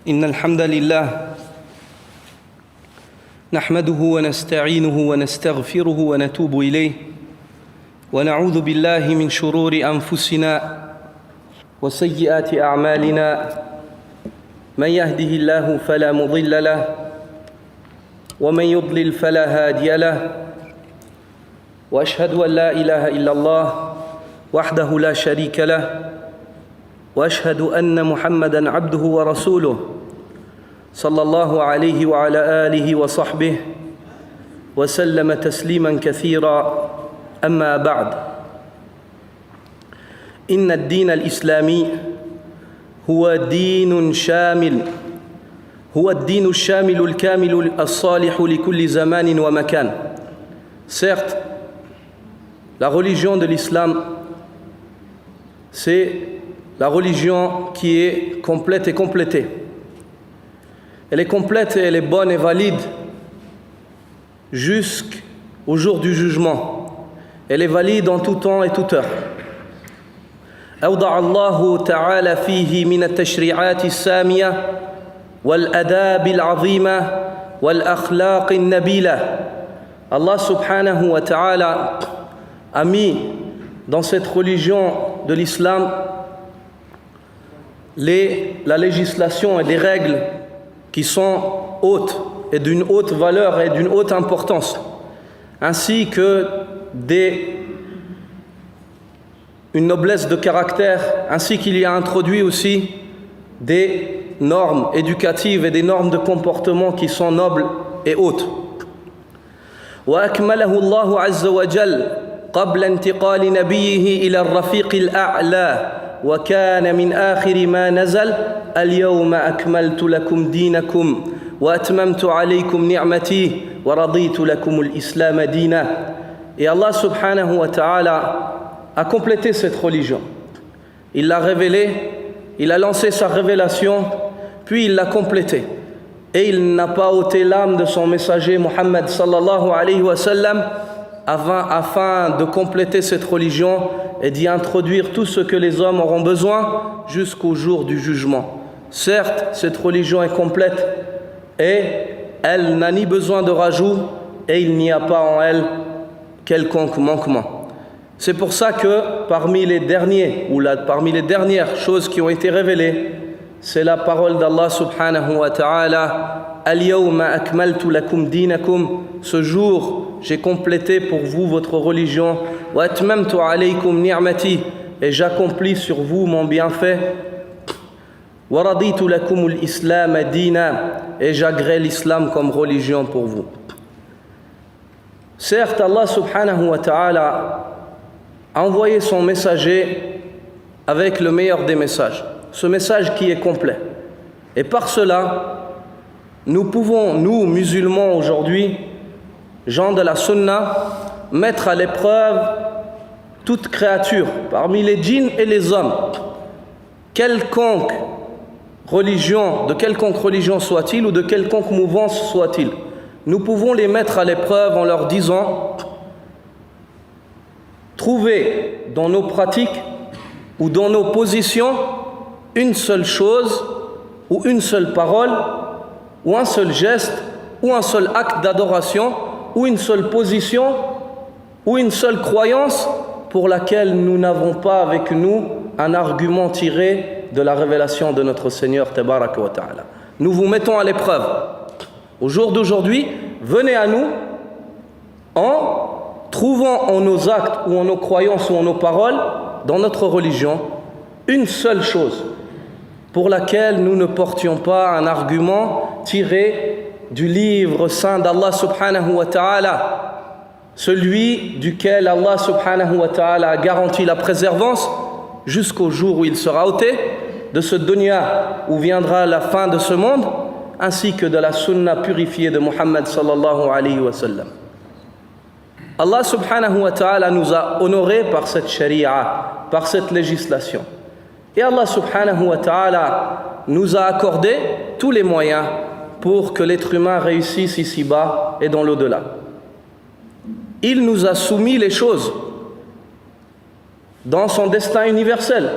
إن الحمد لله نحمده ونستعينه ونستغفره ونتوب إليه ونعوذ بالله من شرور أنفسنا وسيئات أعمالنا من يهده الله فلا مضل له ومن يضلل فلا هادي له وأشهد أن لا إله إلا الله وحده لا شريك له وأشهد أن محمدًا عبده ورسوله صلى الله عليه وعلى آله وصحبه وسلم تسليماً كثيراً أما بعد إن الدين الإسلامي هو دين شامل هو الدين الشامل الكامل الصالح لكل زمان ومكان. Certes, la religion de l'islam, c'est la religion qui est complète et complétée. Elle est complète et elle est bonne et valide jusqu'au jour du jugement. Elle est valide en tout temps et toute heure. أوضع الله تعالى فيه من التشريعات السامية والآداب العظيمة والأخلاق النبيلة. Allah subhanahu wa ta'ala a mis dans cette religion de l'islam la législation et des règles qui sont hautes et d'une haute valeur et d'une haute importance, ainsi que une noblesse de caractère, ainsi qu'il y a introduit aussi des normes éducatives et des normes de comportement qui sont nobles et hautes. وأكمله الله عز وجل قبل انتقال نبيه إلى الرفيق الأعلى وكان من آخر ما نزل اليوم أكملت لكم دينكم وأتممت عليكم نعمتي ورضيت لكم الإسلام دينا. Et Allah subhanahu wa ta'ala a complété cette religion. Il l'a révélée, il a lancé sa révélation, puis il l'a complétée. Et il n'a pas ôté l'âme de son messager Muhammad sallallahu alayhi wa sallam afin de compléter cette religion et d'y introduire tout ce que les hommes auront besoin jusqu'au jour du jugement. Certes, cette religion est complète et elle n'a ni besoin de rajout et il n'y a pas en elle quelconque manquement. C'est pour ça que parmi les dernières choses qui ont été révélées, c'est la parole d'Allah subhanahu wa ta'ala. Al-yawma akmaltu lakum dinakum. Ce jour, j'ai complété pour vous votre religion. Wa atmamtu alaykum ni'mati. Et j'accomplis sur vous mon bienfait. Wa raditu lakum al-islam dina. Et j'agrée l'islam comme religion pour vous. Certes, Allah subhanahu wa ta'ala a envoyé son messager avec le meilleur des messages. Ce message qui est complet. Et par cela, nous pouvons, nous musulmans aujourd'hui, gens de la sunna, mettre à l'épreuve toute créature, parmi les djinns et les hommes, de quelconque religion soit-il ou de quelconque mouvance soit-il. Nous pouvons les mettre à l'épreuve en leur disant: trouvez dans nos pratiques ou dans nos positions une seule chose ou une seule parole ou un seul geste ou un seul acte d'adoration ou une seule position ou une seule croyance pour laquelle nous n'avons pas avec nous un argument tiré de la révélation de notre Seigneur Tabaraka wa Ta'ala. Nous vous mettons à l'épreuve. Au jour d'aujourd'hui, venez à nous en trouvant en nos actes ou en nos croyances ou en nos paroles, dans notre religion, une seule chose pour laquelle nous ne portions pas un argument tiré du livre saint d'Allah subhanahu wa ta'ala, celui duquel Allah subhanahu wa ta'ala a garanti la préservance jusqu'au jour où il sera ôté de ce dunya où viendra la fin de ce monde, ainsi que de la sunna purifiée de Muhammad sallallahu alayhi wa sallam. Allah subhanahu wa ta'ala nous a honorés par cette sharia, par cette législation. Et Allah subhanahu wa ta'ala nous a accordé tous les moyens pour que l'être humain réussisse ici-bas et dans l'au-delà. Il nous a soumis les choses dans son destin universel.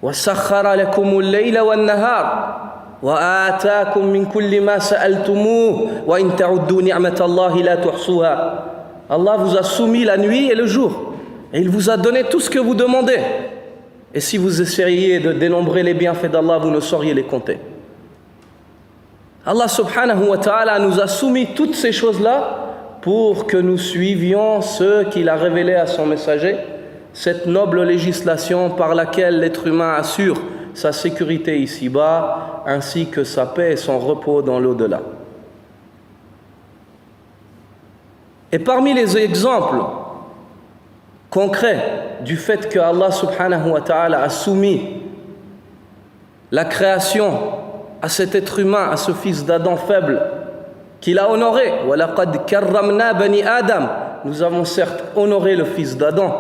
وَسَخَّرَ لَكُمُ اللَّيْلَ وَالنَّهَارَ وآتاكم من كل ما سألتموه وإن تعدوا نعمة الله لا تحصوها. Allah vous a soumis la nuit et le jour. Et il vous a donné tout ce que vous demandez. Et si vous essayeriez de dénombrer les bienfaits d'Allah, vous ne sauriez les compter. Allah subhanahu wa ta'ala nous a soumis toutes ces choses-là pour que nous suivions ce qu'il a révélé à son messager, cette noble législation par laquelle l'être humain assure sa sécurité ici-bas, ainsi que sa paix et son repos dans l'au-delà. Et parmi les exemples concrets du fait que Allah subhanahu wa ta'ala a soumis la création à cet être humain, à ce fils d'Adam faible, qu'il a honoré. وَلَقَدْ كَرَّمْنَا بَنِي آدَمَ. Nous avons certes honoré le fils d'Adam.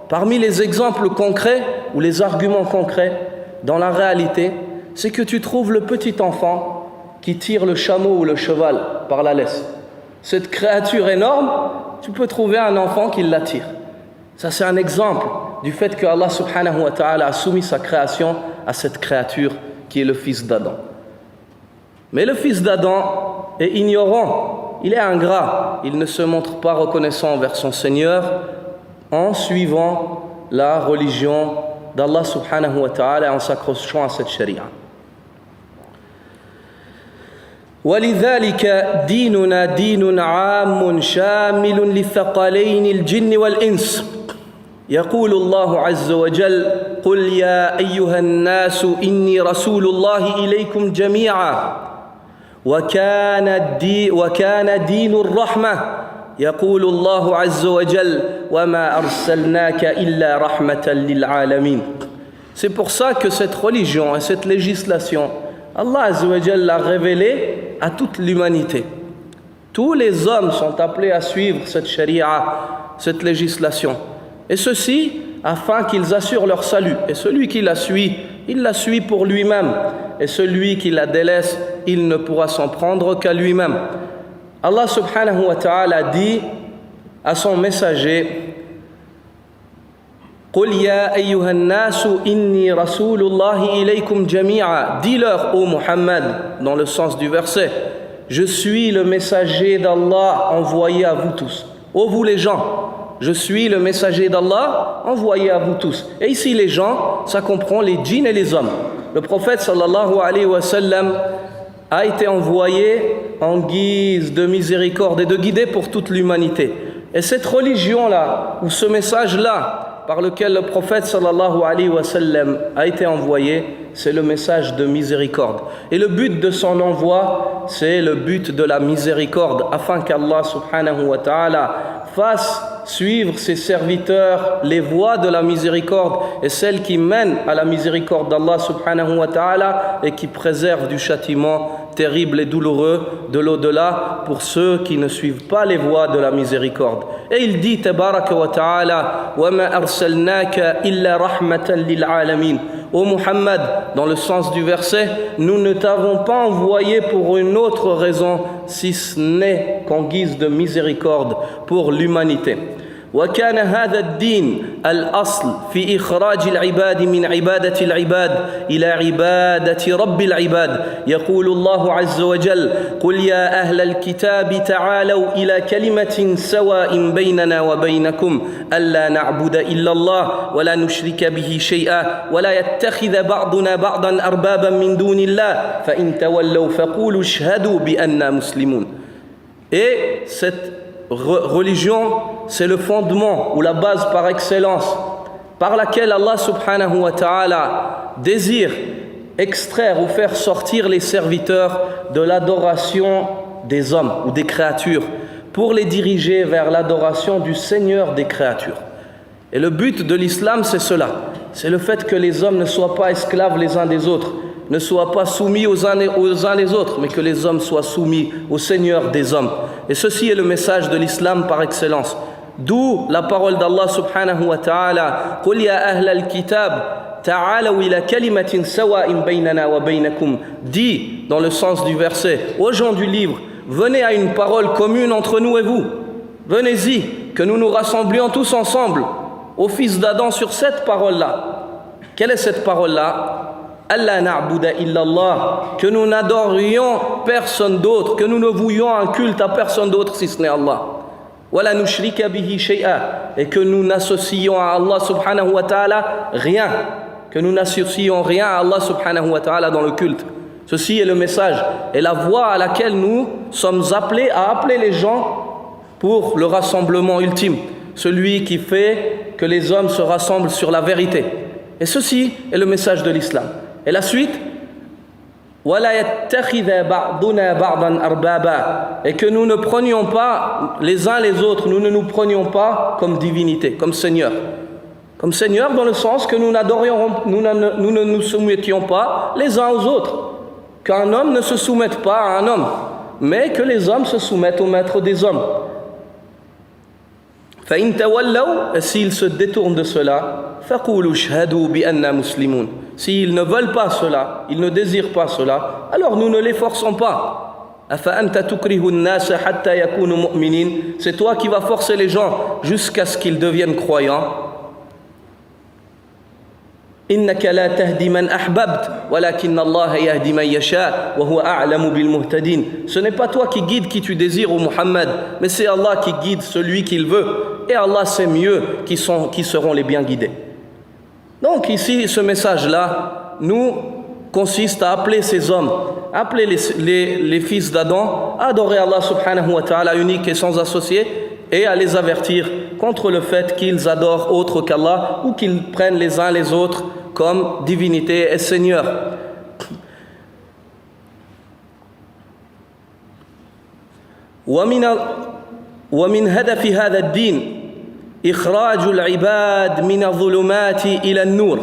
Parmi les exemples concrets ou les arguments concrets dans la réalité, c'est que tu trouves le petit enfant qui tire le chameau ou le cheval par la laisse. Cette créature énorme, tu peux trouver un enfant qui l'attire. Ça, c'est un exemple du fait que Allah subhanahu wa ta'ala a soumis sa création à cette créature qui est le fils d'Adam. Mais le fils d'Adam est ignorant, il est ingrat, il ne se montre pas reconnaissant envers son Seigneur en suivant la religion d'Allah subhanahu wa ta'ala, en s'accrochant à cette sharia. ولذلك ديننا دين عام شامل للثقلين الجن والإنس. يقول الله عز وجل: قل يا أيها الناس إني رسول الله إليكم جميعا وكان دين الرحمة. يقول الله عز وجل: وما أرسلناك إلا رحمة للعالمين. C'est pour ça que cette religion et cette législation, Allah Azza wa Jalla l'a révélée à toute l'humanité. Tous les hommes sont appelés à suivre cette sharia, cette législation. Et ceci afin qu'ils assurent leur salut. Et celui qui la suit, il la suit pour lui-même. Et celui qui la délaisse, il ne pourra s'en prendre qu'à lui-même. Allah subhanahu wa ta'ala dit à son messager: قُلْ يَا أَيُّهَا النَّاسُ إِنِّي رَسُولُ اللَّهِ إِلَيْكُمْ جَمِيعًا. Dis-leur, ô Muhammad, dans le sens du verset: je suis le messager d'Allah envoyé à vous tous. Ô vous les gens, je suis le messager d'Allah envoyé à vous tous. Et ici les gens, ça comprend les djinns et les hommes. Le prophète sallallahu alayhi wa sallam a été envoyé en guise de miséricorde et de guider pour toute l'humanité. Et cette religion-là, ou ce message-là, par lequel le prophète sallallahu alayhi wa sallam a été envoyé, c'est le message de miséricorde. Et le but de son envoi, c'est le but de la miséricorde, afin qu'Allah subhanahu wa ta'ala fasse suivre ses serviteurs les voies de la miséricorde et celles qui mènent à la miséricorde d'Allah subhanahu wa ta'ala et qui préservent du châtiment terrible et douloureux de l'au-delà pour ceux qui ne suivent pas les voies de la miséricorde. Et il dit tabaraka wa ta'ala: وَمَا أَرْسَلْنَاكَ إِلَّا رَحْمَةً لِلْعَالَمِينَ. Ô Muhammad, dans le sens du verset, nous ne t'avons pas envoyé pour une autre raison si ce n'est qu'en guise de miséricorde pour l'humanité. وكان هذا الدين الأصل في إخراج العباد من عبادة العباد إلى عبادة رب العباد. يقول الله عز وجل: قل يا أهل الكتاب تعالوا إلى كلمة سواء بيننا وبينكم ألا نعبد إلا الله ولا نشرك به شيئا ولا يتخذ بعضنا بعضا أربابا من دون الله فإن تولوا فقولوا اشهدوا بأننا مسلمون. Et cette religion, c'est le fondement ou la base par excellence par laquelle Allah subhanahu wa ta'ala désire extraire ou faire sortir les serviteurs de l'adoration des hommes ou des créatures pour les diriger vers l'adoration du Seigneur des créatures. Et le but de l'islam, c'est cela. C'est le fait que les hommes ne soient pas esclaves les uns des autres, ne soient pas soumis aux uns les autres, mais que les hommes soient soumis au Seigneur des hommes. Et ceci est le message de l'islam par excellence. D'où la parole d'Allah subhanahu wa ta'ala: قُلْ يَا أَهْلَ الْكِتَابِ تَعَالَوْا إِلَى كَلِمَةٍ سَوَاءٍ بَيْنَنَا وَبَيْنَكُمْ. Dis, dans le sens du verset, aux gens du livre, venez à une parole commune entre nous et vous. Venez-y, que nous nous rassemblions tous ensemble, au fils d'Adam, sur cette parole-là. Quelle est cette parole-là? Allah na'buda illallah, que nous n'adorions personne d'autre, que nous ne vouions un culte à personne d'autre si ce n'est Allah. Wala nushrika bihi shay'a, et que nous n'associons à Allah subhanahu wa ta'ala rien, que nous n'associons rien à Allah subhanahu wa ta'ala dans le culte. Ceci est le message et la voie à laquelle nous sommes appelés à appeler les gens pour le rassemblement ultime, celui qui fait que les hommes se rassemblent sur la vérité. Et ceci est le message de l'islam. Et la suite, et que nous ne prenions pas les uns les autres, nous ne nous prenions pas comme divinité, comme Seigneur. Comme Seigneur dans le sens que nous ne nous soumettions pas les uns aux autres. Qu'un homme ne se soumette pas à un homme, mais que les hommes se soumettent au maître des hommes. فَإِن تَوَلَّوْا, et s'ils se détournent de cela, فَقُولُوا اشْهَدُوا بِأَنَّا مُسْلِمُونَ. S'ils ne veulent pas cela, ils ne désirent pas cela, alors nous ne les forçons pas. أَفَأَنْتَ تُكْرِهُ النَّاسَ حَتَّى يَكُونُوا مُؤْمِنِينَ. C'est toi qui vas forcer les gens jusqu'à ce qu'ils deviennent croyants. إِنَّكَ لَا تَهْدِي مَنْ أَحْبَبْتَ وَلَكِنَّ اللَّهَ يَهْدِي مَنْ يَشَاءُ وَهُوَ أَعْلَمُ بِالْمُهْتَدِينَ. Ce n'est pas toi qui guides qui tu désires, ô Muhammad, mais c'est Allah qui guide celui qu'il veut. Et Allah sait mieux qui seront les bien guidés. Donc ici, ce message-là nous consiste à appeler ces hommes, appeler les fils d'Adam à adorer Allah subhanahu wa ta'ala unique et sans associé, et à les avertir contre le fait qu'ils adorent autre qu'Allah ou qu'ils prennent les uns les autres comme divinité et Seigneur. ومن هدف هذا الدين إخراج العباد من الظلمات إلى النور.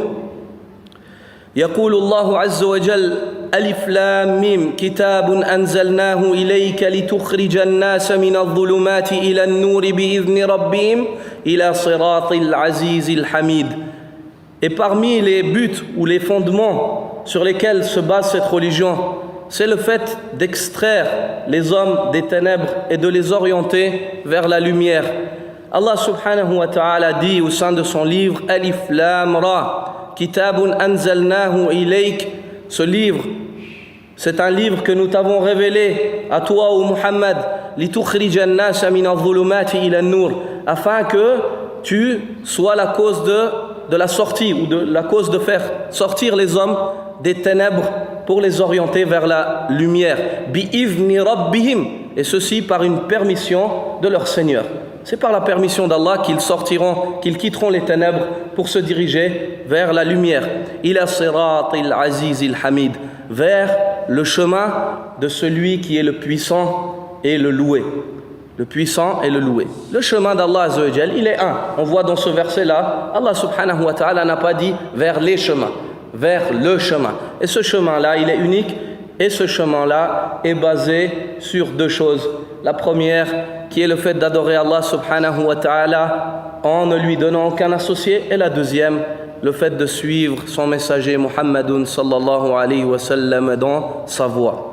يقول الله عز وجل: ألف لام ميم كتاب أنزلناه إليك لتخرج الناس من الظلمات إلى النور بإذن ربهم إلى صراط العزيز الحميد. Et parmi les buts ou les fondements sur lesquels se base cette religion, c'est le fait d'extraire les hommes des ténèbres et de les orienter vers la lumière. Allah subhanahu wa ta'ala dit au sein de son livre: Alif Lam Ra, Kitabun anzalnahu ilayk. Ce livre, c'est un livre que nous t'avons révélé à toi, ô Muhammad, litukhrija an-nasa min adh-dhulumati ila an-nur, afin que tu sois la cause de la sortie ou de la cause de faire sortir les hommes des ténèbres pour les orienter vers la lumière. Bi-idhni rabbihim, et ceci par une permission de leur Seigneur. C'est par la permission d'Allah qu'ils quitteront les ténèbres pour se diriger vers la lumière. Ila siratil azizil hamid, vers le chemin de celui qui est le puissant et le loué. Le puissant et le loué. Le chemin d'Allah Azza wa Jal, il est un. On voit dans ce verset-là, Allah subhanahu wa ta'ala n'a pas dit vers les chemins, vers le chemin. Et ce chemin-là, il est unique, et ce chemin-là est basé sur deux choses. La première, qui est le fait d'adorer Allah subhanahu wa ta'ala en ne lui donnant aucun associé, et la deuxième, le fait de suivre son messager Muhammadun sallallahu alayhi wa sallam dans sa voie.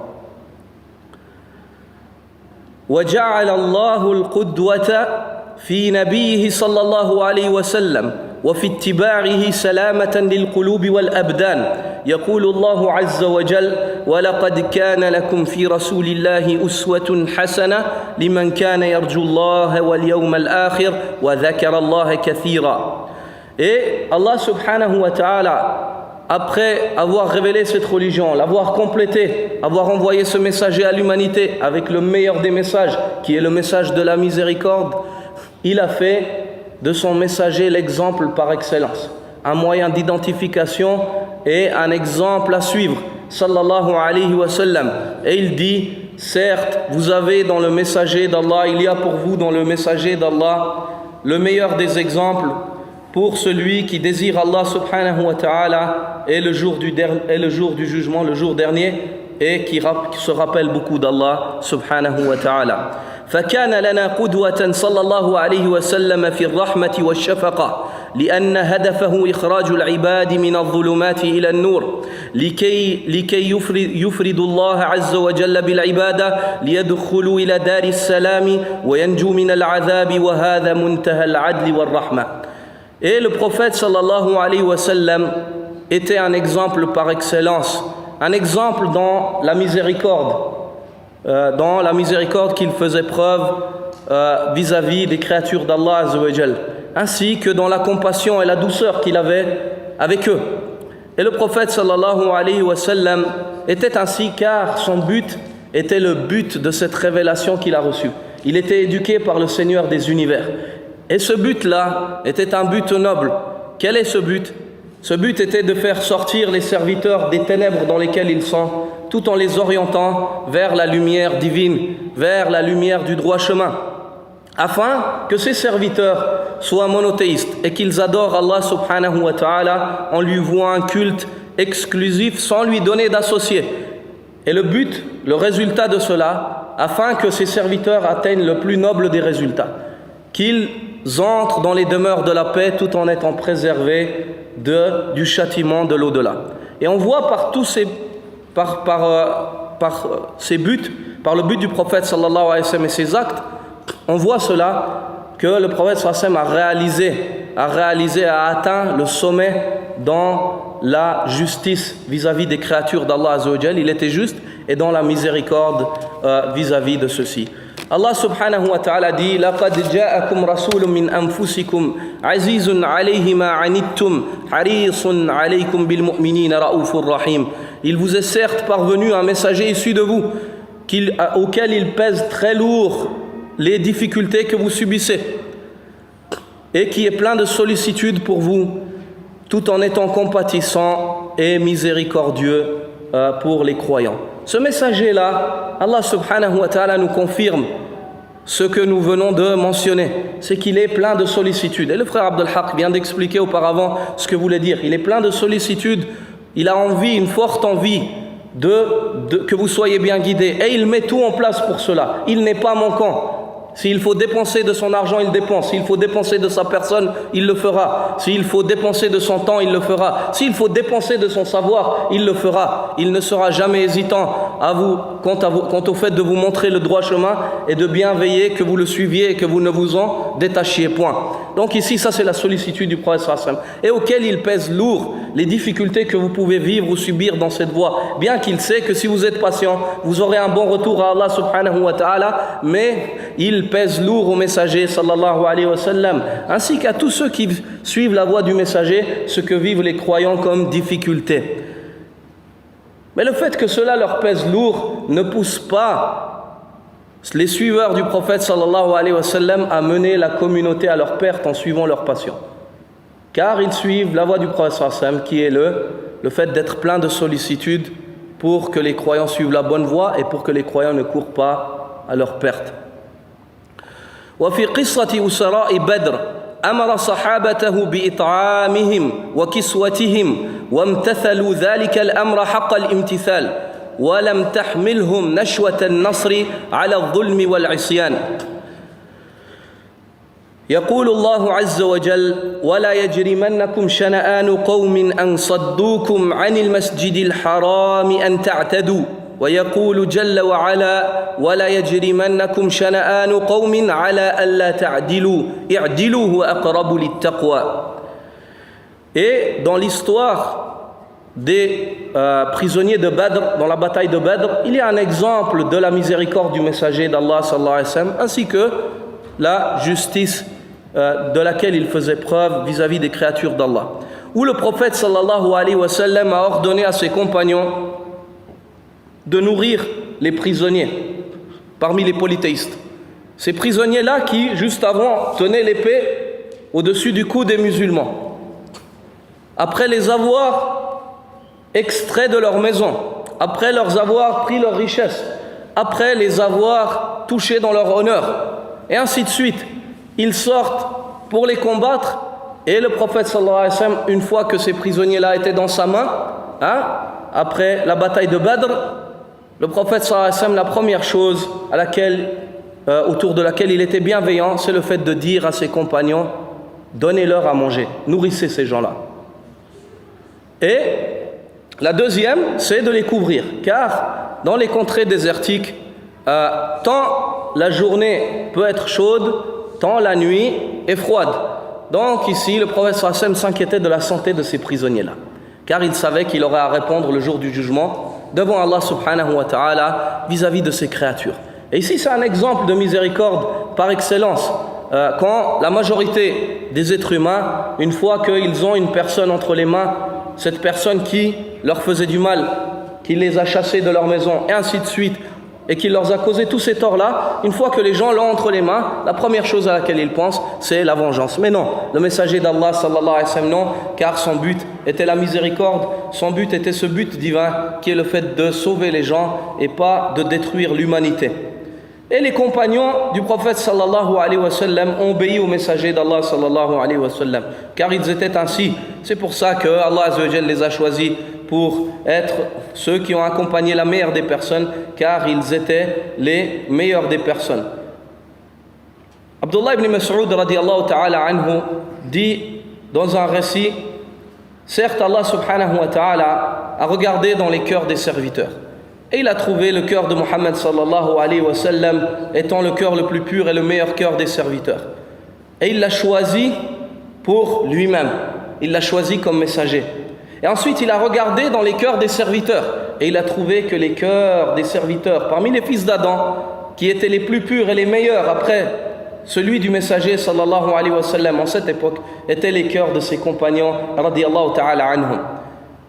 وجعل الله القدوة في نبيه صلى الله عليه وسلم وفي اتباعه سلامة للقلوب والأبدان. يقول الله عز وجل: ولقد كان لكم في رسول الله أسوة حسنة لمن كان يرجو الله واليوم الآخر وذكر الله كثيرا. Et Allah subhanahu wa ta'ala, après avoir révélé cette religion, l'avoir complétée, avoir envoyé ce messager à l'humanité avec le meilleur des messages, qui est le message de la miséricorde, il a fait de son messager l'exemple par excellence, un moyen d'identification et un exemple à suivre, sallallahu alayhi wa sallam. Et il dit: certes, vous avez dans le messager d'Allah, il y a pour vous dans le messager d'Allah le meilleur des exemples pour celui qui désire Allah subhanahu wa ta'ala et le jour du jugement, le jour dernier, et qui se rappelle beaucoup d'Allah subhanahu wa ta'ala. فكان لنا قدوة صلى الله عليه وسلم في الرحمة والشفقة لأن هدفه إخراج العباد من الظلمات إلى النور لكي يفرد الله عز وجل بالعبادة ليدخلوا إلى دار السلام وينجوا من العذاب وهذا منتهى العدل والرحمة. Et le prophète sallallahu alayhi wa sallam était un exemple par excellence, un exemple dans la miséricorde qu'il faisait preuve vis-à-vis des créatures d'Allah Azza wa Jal, ainsi que dans la compassion et la douceur qu'il avait avec eux. Et le prophète sallallahu alayhi wa sallam était ainsi car son but était le but de cette révélation qu'il a reçue. Il était éduqué par le Seigneur des univers. Et ce but-là était un but noble. Quel est ce but? Ce but était de faire sortir les serviteurs des ténèbres dans lesquelles ils sont, tout en les orientant vers la lumière divine, vers la lumière du droit chemin, afin que ces serviteurs soient monothéistes et qu'ils adorent Allah subhanahu wa ta'ala en lui vouant un culte exclusif sans lui donner d'associés. Et le but, le résultat de cela, afin que ces serviteurs atteignent le plus noble des résultats, qu'ils entrent dans les demeures de la paix tout en étant préservés du châtiment de l'au-delà. Et on voit par tous ces buts, par le but du prophète sallallahu alayhi wa sallam et ses actes, on voit cela que le prophète sallallahu alayhi wa sallam a atteint le sommet dans la justice vis-à-vis des créatures d'Allah Azza wa Jal. Il était juste et dans la miséricorde vis-à-vis de ceux-ci. Allah subhanahu wa ta'ala dit laqad ja'akum rasulun min anfusikum azizun alayhi ma anittum harisun alaykum bil mu'minina raufur rahim. Il vous est certes parvenu un messager issu de vous auquel il pèse très lourd les difficultés que vous subissez et qui est plein de sollicitude pour vous tout en étant compatissant et miséricordieux pour les croyants. Ce messager-là, Allah subhanahu wa ta'ala nous confirme ce que nous venons de mentionner, c'est qu'il est plein de sollicitude. Et le frère Abdel Haq vient d'expliquer auparavant ce que voulait dire. Il est plein de sollicitude, il a envie, une forte envie que vous soyez bien guidés. Et il met tout en place pour cela. Il n'est pas manquant. S'il faut dépenser de son argent, il dépense. S'il faut dépenser de sa personne, il le fera. S'il faut dépenser de son temps, il le fera. S'il faut dépenser de son savoir, il le fera. Il ne sera jamais hésitant quant au fait de vous montrer le droit chemin et de bien veiller que vous le suiviez et que vous ne vous en détachiez point. Donc ici, ça c'est la sollicitude du prophète sallallahu alayhi wa sallam, et auquel il pèse lourd les difficultés que vous pouvez vivre ou subir dans cette voie. Bien qu'il sait que si vous êtes patient, vous aurez un bon retour à Allah subhanahu wa ta'ala, mais il pèse lourd au messager sallallahu alayhi wa sallam, ainsi qu'à tous ceux qui suivent la voie du messager, ce que vivent les croyants comme difficulté. Mais le fait que cela leur pèse lourd ne pousse pas les suiveurs du prophète sallallahu alayhi wa sallam à mener la communauté à leur perte en suivant leur passion. Car ils suivent la voie du prophète sallallahu alayhi wa sallam, qui est le fait d'être plein de sollicitude pour que les croyants suivent la bonne voie et pour que les croyants ne courent pas à leur perte. وفي قصة أسراء بدر أمر صحابته بإطعامهم وكسوتهم وامتثلوا ذلك الأمر حق الامتثال ولم تحملهم نشوة النصر على الظلم والعصيان. يقول الله عز وجل ولا يجرمنكم شنآن قوم أن صدوكم عن المسجد الحرام أن تعتدوا ويقول جل وعلا ولا يجرمنكم شنآن قوم على ألا تعدلوا اعدلوا هو أقرب للتقوى. Et dans l'histoire des prisonniers de Badr, dans la bataille de Badr, il y a un exemple de la miséricorde du messager d'Allah sallallahu alayhi wa sallam, ainsi que la justice de laquelle il faisait preuve vis-à-vis des créatures d'Allah, où le prophète sallallahu alayhi wa sallam a ordonné à ses compagnons de nourrir les prisonniers parmi les polythéistes. Ces prisonniers-là qui, juste avant, tenaient l'épée au-dessus du cou des musulmans. Après les avoir extraits de leur maison, après leur avoir pris leur richesse, après les avoir touchés dans leur honneur, et ainsi de suite, ils sortent pour les combattre, et le prophète sallallahu alayhi wa sallam, une fois que ces prisonniers-là étaient dans sa main, après la bataille de Badr, le prophète sallallahu alayhi wa sallam, la première chose autour de laquelle il était bienveillant, c'est le fait de dire à ses compagnons, donnez-leur à manger, nourrissez ces gens-là. Et la deuxième, c'est de les couvrir, car dans les contrées désertiques, tant la journée peut être chaude, tant la nuit est froide. Donc ici, le prophète sallallahu alayhi wa sallam s'inquiétait de la santé de ces prisonniers-là. car il savait qu'il aurait à répondre le jour du jugement devant Allah subhanahu wa ta'ala vis-à-vis de ses créatures. Et ici c'est un exemple de miséricorde par excellence. Quand la majorité des êtres humains, une fois qu'ils ont une personne entre les mains, cette personne qui leur faisait du mal, qui les a chassés de leur maison et ainsi de suite, et qui leur a causé tous ces torts-là, une fois que les gens l'ont entre les mains, la première chose à laquelle ils pensent, c'est la vengeance. Mais non, le messager d'Allah sallallahu alayhi wa sallam, non, car son but était la miséricorde, son but était ce but divin qui est le fait de sauver les gens et pas de détruire l'humanité. Et les compagnons du prophète sallallahu alayhi wa sallam ont obéi au messager d'Allah sallallahu alayhi wa sallam, car ils étaient ainsi. C'est pour ça que Allah azza wa jalla les a choisis pour être ceux qui ont accompagné la meilleure des personnes, car ils étaient les meilleurs des personnes. Abdullah ibn Mas'ud radiyallahu ta'ala anhu dit dans un récit, certes Allah subhanahu wa ta'ala a regardé dans les cœurs des serviteurs et il a trouvé le cœur de Muhammad sallallahu alayhi wa sallam étant le cœur le plus pur et le meilleur cœur des serviteurs, et il l'a choisi pour lui-même, il l'a choisi comme messager. Et ensuite, il a regardé dans les cœurs des serviteurs et il a trouvé que les cœurs des serviteurs, parmi les fils d'Adam, qui étaient les plus purs et les meilleurs après celui du messager sallallahu alayhi wa sallam en cette époque, étaient les cœurs de ses compagnons radiyallahu ta'ala anhum.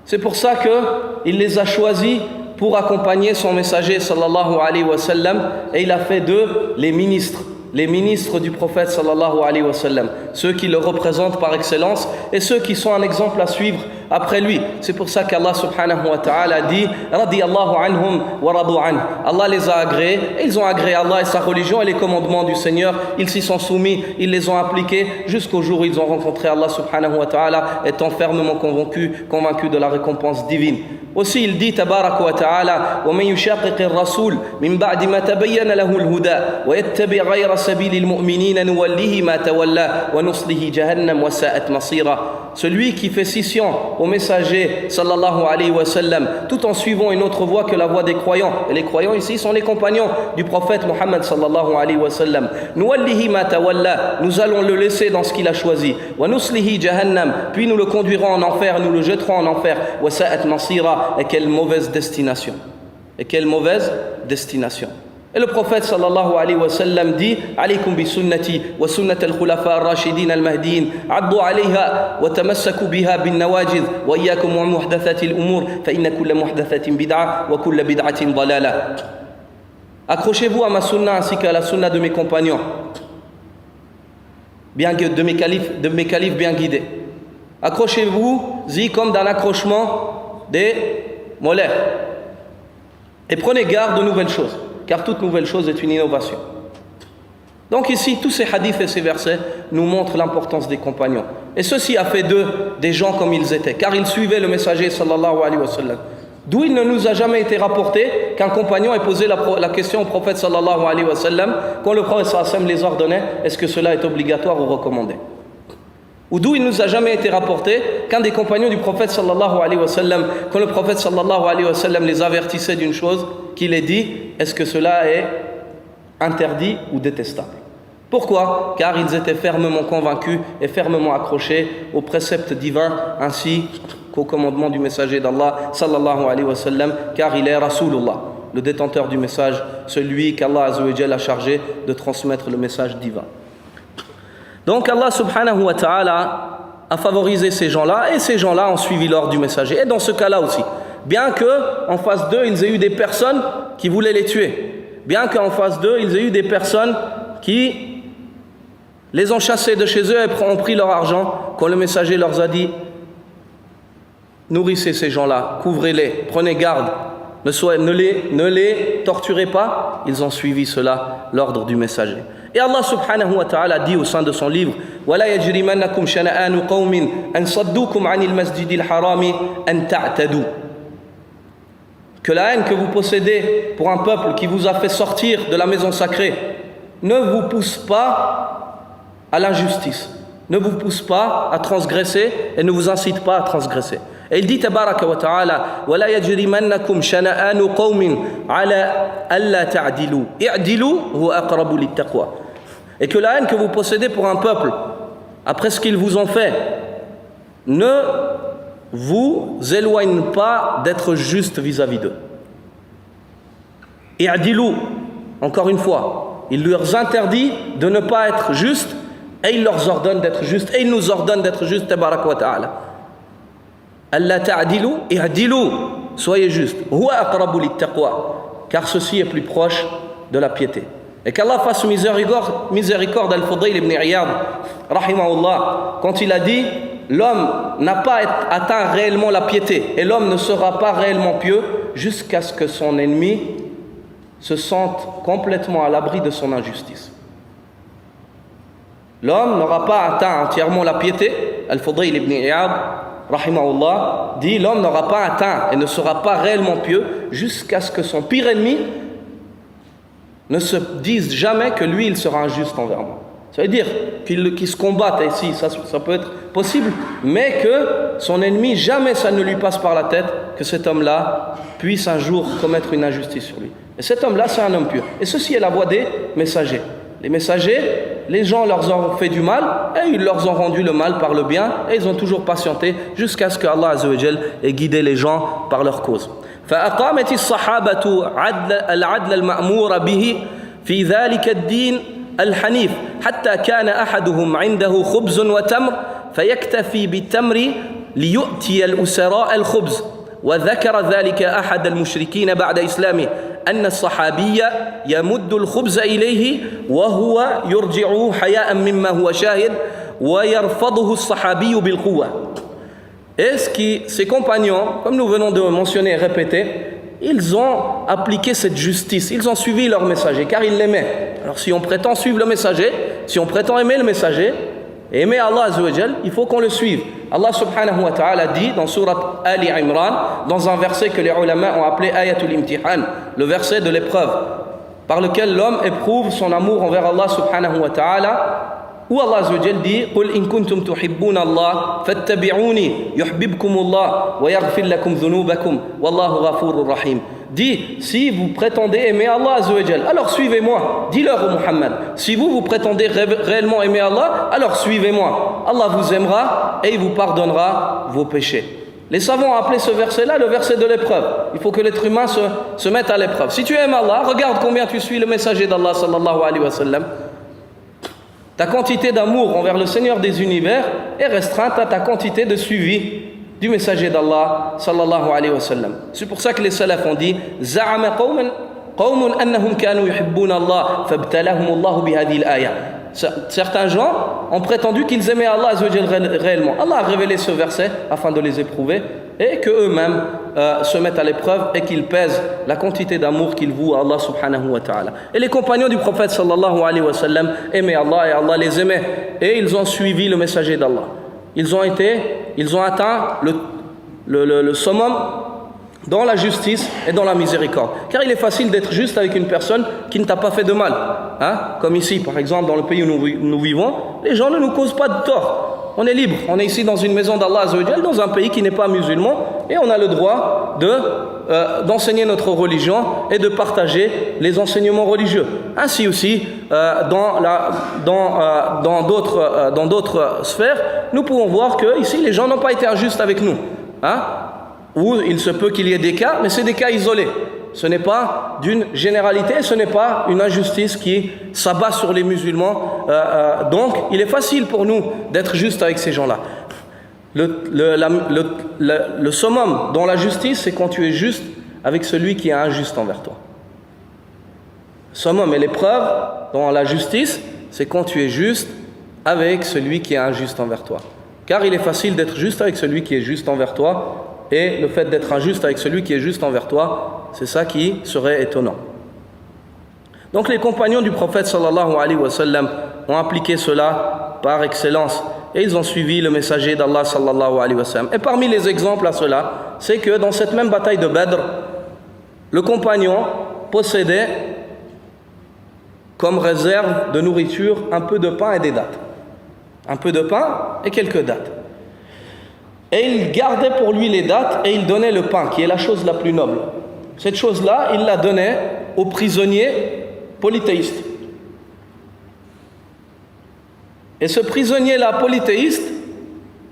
C'est pour ça qu'il les a choisis pour accompagner son messager sallallahu alayhi wa sallam, et il a fait d'eux les ministres du prophète sallallahu alayhi wa sallam, ceux qui le représentent par excellence et ceux qui sont un exemple à suivre après lui. C'est pour ça qu'Allah subhanahu wa ta'ala dit radiyallahu anhum wa radu an. Allah les a agréés et ils ont agréé Allah et sa religion et les commandements du Seigneur. Ils s'y sont soumis, ils les ont appliqués jusqu'au jour où ils ont rencontré Allah subhanahu wa ta'ala, étant fermement convaincus de la récompense divine. Aussi il dit tabarak wa ta'ala wa man yushaqiqir rasul min ba'di ma tabayyana lahu al-huda wa yattabi' ghayra sabilil mu'minina nuwallihi ma tawalla wa nuslihi jahannam wa sa'at masira. Celui qui fait scission au messager sallallahu alayhi wa sallam tout en suivant une autre voie que la voie des croyants, et les croyants ici sont les compagnons du prophète Muhammad sallallahu alayhi wa sallam, nuwallihi ma tawalla, nous allons le laisser dans ce qu'il a choisi, wa nuslihi jahannam, puis nous le conduirons en enfer, nous le jetterons en enfer, wa sa'at masira, et quelle mauvaise destination, et quelle mauvaise destination. Et le prophète sallallahu alayhi wa sallam dit alaykum bi sunnati wa sunnat al-khulafa ar-rashidin al-mahdiyyin addu alayha wa tamassaku biha bin nawajid wa iyyakum wa muhdathati al-umur fa inna kulla muhdathatin bid'ah wa kulla bid'atin dalalah. Accrochez-vous à ma sunna ainsi qu'à la sunna de mes compagnons, de mes califes bien guidés. Accrochez-vous-y comme d'un accrochement des molaires et prenez garde de nouvelles choses, car toute nouvelle chose est une innovation. Donc ici, tous ces hadiths et ces versets nous montrent l'importance des compagnons. Et ceci a fait d'eux des gens comme ils étaient, car ils suivaient le messager sallallahu alayhi wa sallam. D'où il ne nous a jamais été rapporté qu'un compagnon ait posé la question au prophète sallallahu alayhi wa sallam, quand le prophète sallallahu alayhi wa sallam les ordonnait, est-ce que cela est obligatoire ou recommandé? Ou d'où il ne nous a jamais été rapporté qu'un des compagnons du prophète sallallahu alayhi wa sallam, quand le prophète sallallahu alayhi wa sallam les avertissait d'une chose, qu'il ait dit, est-ce que cela est interdit ou détestable? Pourquoi? Car ils étaient fermement convaincus et fermement accrochés aux préceptes divins ainsi qu'au commandement du messager d'Allah sallallahu alayhi wa sallam, car il est Rasulullah, le détenteur du message, celui qu'Allah azza wa jalla a chargé de transmettre le message divin. Donc Allah subhanahu wa ta'ala a favorisé ces gens-là, et ces gens-là ont suivi l'ordre du messager. Et dans ce cas-là aussi, bien qu'en face d'eux, ils aient eu des personnes qui voulaient les tuer, bien qu'en face d'eux, ils aient eu des personnes qui les ont chassés de chez eux et ont pris leur argent, quand le messager leur a dit, nourrissez ces gens-là, couvrez-les, prenez garde, ne les torturez pas, ils ont suivi cela, l'ordre du messager. Et Allah subhanahu wa ta'ala dit au sein de son livre وَلَا يَجْرِمَنَّكُمْ شَنَآنُ قَوْمٍ أَنْ صَدُّوكُمْ عَنِ الْمَسْجِدِ الْحَرَامِ أَنْ تَعْتَدُوا. Que la haine que vous possédez pour un peuple qui vous a fait sortir de la maison sacrée ne vous pousse pas à l'injustice, ne vous pousse pas à transgresser et ne vous incite pas à transgresser. Et il dit tabaraka wa ta'ala وَلَا يَجْرِمَنَّكُمْ شَنَآنُ قَوْمٍ عَلَى أَلَّا تَعْدِلُوا اعْدِلُوا هُوَ أَقْرَبُ لِلتَّقْوَى. Et que la haine que vous possédez pour un peuple, après ce qu'ils vous ont fait, ne vous éloigne pas d'être juste vis-à-vis d'eux. I'dilu, encore une fois, il leur interdit de ne pas être juste et il leur ordonne d'être juste et il nous ordonne d'être juste, tabarak wa ta'ala. Allah ta'dilu, i'dilu, soyez juste. Huwa aqrabu lit-taqwa, car ceci est plus proche de la piété. Et qu'Allah fasse miséricorde al-Fudayl ibn Iyad, rahimahullah, quand il a dit l'homme n'a pas atteint réellement la piété et l'homme ne sera pas réellement pieux jusqu'à ce que son ennemi se sente complètement à l'abri de son injustice. L'homme n'aura pas atteint entièrement la piété. Al-Fudayl ibn Iyad, rahimahullah, dit l'homme n'aura pas atteint et ne sera pas réellement pieux jusqu'à ce que son pire ennemi ne se dise jamais que lui il sera injuste envers moi. Ça veut dire qu'il se combatte ici, ça peut être possible, mais que son ennemi, jamais ça ne lui passe par la tête que cet homme-là puisse un jour commettre une injustice sur lui. Et cet homme-là, c'est un homme pur. Et ceci est la voie des messagers. Les messagers, les gens leur ont fait du mal et ils leur ont rendu le mal par le bien et ils ont toujours patienté jusqu'à ce que Allah Azza wa Jal ait guidé les gens par leur cause. فأقامت الصحابة العدل المأمور به في ذلك الدين الحنيف حتى كان أحدهم عنده خبز وتمر فيكتفي بالتمر ليؤتي الأسراء الخبز وذكر ذلك أحد المشركين بعد إسلامه أن الصحابي يمد الخبز إليه وهو يرجعه حياء مما هو شاهد ويرفضه الصحابي بالقوة. Et ces compagnons, comme nous venons de mentionner et répéter, ils ont appliqué cette justice, ils ont suivi leur messager, car ils l'aimaient. Alors si on prétend suivre le messager, si on prétend aimer le messager, et aimer Allah Azza wa Jal, il faut qu'on le suive. Allah subhanahu wa ta'ala dit dans Surat Ali Imran, dans un verset que les ulama ont appelé Ayatul Imtihan, le verset de l'épreuve, par lequel l'homme éprouve son amour envers Allah subhanahu wa ta'ala, où Allah Azza wa Jal dit قُلْ إِن كُنْتُمْ تُحِبُّونَ اللَّهَ فَاتَّبِعُونِي يُحْبِبْكُمُ اللَّهُ وَيَغْفِرْ لَكُمْ ذُنُوبَكُمْ وَاللَّهُ غَفُورٌ رَحِيمٌ. Dis, si vous prétendez aimer Allah Azza wa Jal, alors suivez-moi. Dis-leur au Muhammad. Si vous prétendez réellement aimer Allah, alors suivez-moi. Allah vous aimera et il vous pardonnera vos péchés. Les savants ont appelé ce verset-là le verset de l'épreuve. Il faut que l'être humain se mette à l'épreuve. Si tu aimes Allah, regarde combien tu suis le messager d'Allah sallallahu alayhi wa sallam. Ta quantité d'amour envers le Seigneur des univers est restreinte à ta quantité de suivi du messager d'Allah sallallahu alayhi wa sallam. C'est pour ça que les salafs ont dit Za'ama qawmun annahum kanu yuhibbuna Allah fabtalahum Allah bihadhihi al-aya. Certains gens ont prétendu qu'ils aimaient Allah Azza wa Jal réellement. Allah a révélé ce verset afin de les éprouver et qu'eux-mêmes se mettent à l'épreuve et qu'ils pèsent la quantité d'amour qu'ils vouent à Allah subhanahu wa ta'ala. Et les compagnons du prophète sallallahu alayhi wa sallam aimaient Allah et Allah les aimait. Et ils ont suivi le messager d'Allah. Ils ont atteint le summum dans la justice et dans la miséricorde. Car il est facile d'être juste avec une personne qui ne t'a pas fait de mal. Comme ici, par exemple, dans le pays où nous vivons, les gens ne nous causent pas de tort. On est libre. On est ici dans une maison d'Allah Azza wa Jal, dans un pays qui n'est pas musulman, et on a le droit d'enseigner notre religion et de partager les enseignements religieux. Ainsi aussi, dans d'autres sphères, nous pouvons voir que ici, les gens n'ont pas été injustes avec nous. Où il se peut qu'il y ait des cas, mais c'est des cas isolés. Ce n'est pas d'une généralité, ce n'est pas une injustice qui s'abat sur les musulmans. Donc, il est facile pour nous d'être juste avec ces gens-là. Le summum dans la justice, c'est quand tu es juste avec celui qui est injuste envers toi. Le summum et l'épreuve dans la justice, c'est quand tu es juste avec celui qui est injuste envers toi. Car il est facile d'être juste avec celui qui est juste envers toi. Et le fait d'être injuste avec celui qui est juste envers toi, c'est ça qui serait étonnant. Donc les compagnons du prophète sallallahu alayhi wa sallam ont appliqué cela par excellence et ils ont suivi le messager d'Allah sallallahu alayhi wa sallam. Et parmi les exemples à cela, c'est que dans cette même bataille de Badr, le compagnon possédait comme réserve de nourriture un peu de pain et des dattes. Un peu de pain et quelques dattes. Et il gardait pour lui les dattes et il donnait le pain, qui est la chose la plus noble. Cette chose-là, il la donnait aux prisonniers polythéistes. Et ce prisonnier-là, polythéiste,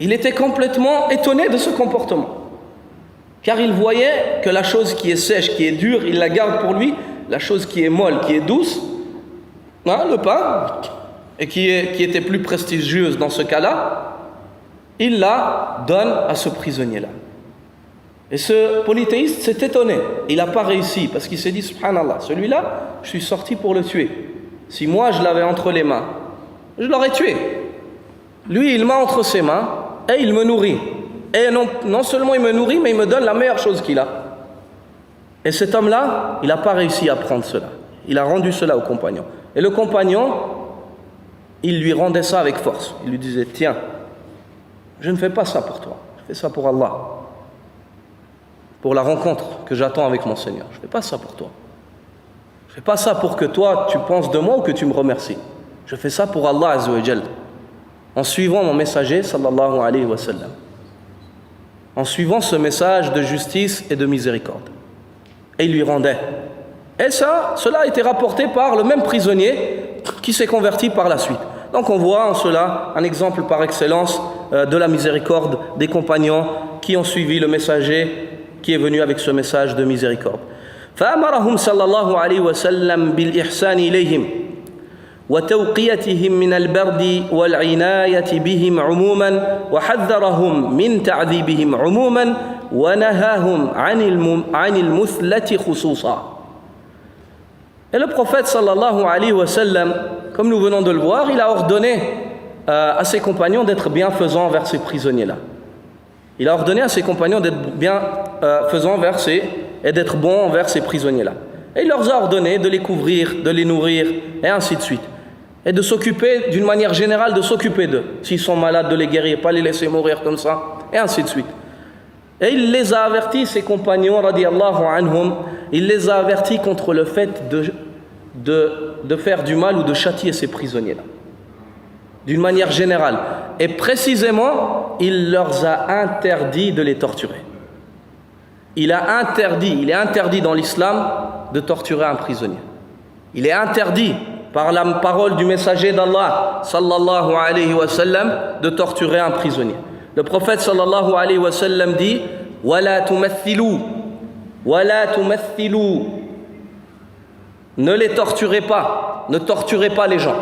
Il était complètement étonné de ce comportement. Car il voyait que la chose qui est sèche, qui est dure, il la garde pour lui. La chose qui est molle, qui est douce, le pain, et qui était plus prestigieuse dans ce cas-là, il la donne à ce prisonnier-là. Et ce polythéiste s'est étonné. Il n'a pas réussi parce qu'il s'est dit, subhanallah, celui-là, je suis sorti pour le tuer. Si moi je l'avais entre les mains, je l'aurais tué. Lui, il m'a entre ses mains et il me nourrit. Et non seulement il me nourrit, mais il me donne la meilleure chose qu'il a. Et cet homme-là, il n'a pas réussi à prendre cela. Il a rendu cela au compagnon. Et le compagnon, il lui rendait ça avec force. Il lui disait, tiens, je ne fais pas ça pour toi, je fais ça pour Allah. Pour la rencontre que j'attends avec mon Seigneur. Je ne fais pas ça pour toi. Je ne fais pas ça pour que toi, tu penses de moi ou que tu me remercies. Je fais ça pour Allah Azza wa Jal. En suivant mon messager, sallallahu alayhi wa sallam. En suivant ce message de justice et de miséricorde. Et il lui rendait. Et cela a été rapporté par le même prisonnier qui s'est converti par la suite. Donc on voit en cela un exemple par excellence de la miséricorde des compagnons qui ont suivi le messager qui est venu avec ce message de miséricorde. فأمرهم صلى الله عليه وسلم بالإحسان إليهم وتوقيتهم من البرد والعناية بهم عموما وحذرهم من تعذيبهم عموما ونهاهم عن المثلة خصوصا. Et le prophète sallallahu alayhi wa sallam, comme nous venons de le voir, il a ordonné à ses compagnons d'être bienfaisants envers ces prisonniers-là. Il a ordonné à ses compagnons d'être bienfaisants et d'être bons envers ces prisonniers-là. Et il leur a ordonné de les couvrir, de les nourrir, et ainsi de suite. Et de s'occuper, d'une manière générale, de s'occuper d'eux. S'ils sont malades, de les guérir, pas les laisser mourir comme ça, et ainsi de suite. Et il les a avertis, ses compagnons, radiyallahu anhum, il les a avertis contre le fait de faire du mal ou de châtier ces prisonniers-là. D'une manière générale. Et précisément, il leur a interdit de les torturer. Il est interdit dans l'islam de torturer un prisonnier. Il est interdit par la parole du messager d'Allah, sallallahu alayhi wa sallam, de torturer un prisonnier. Le prophète sallallahu alayhi wa sallam dit « Wala tumathilu, wala tumathilu » Ne les torturez pas, ne torturez pas les gens.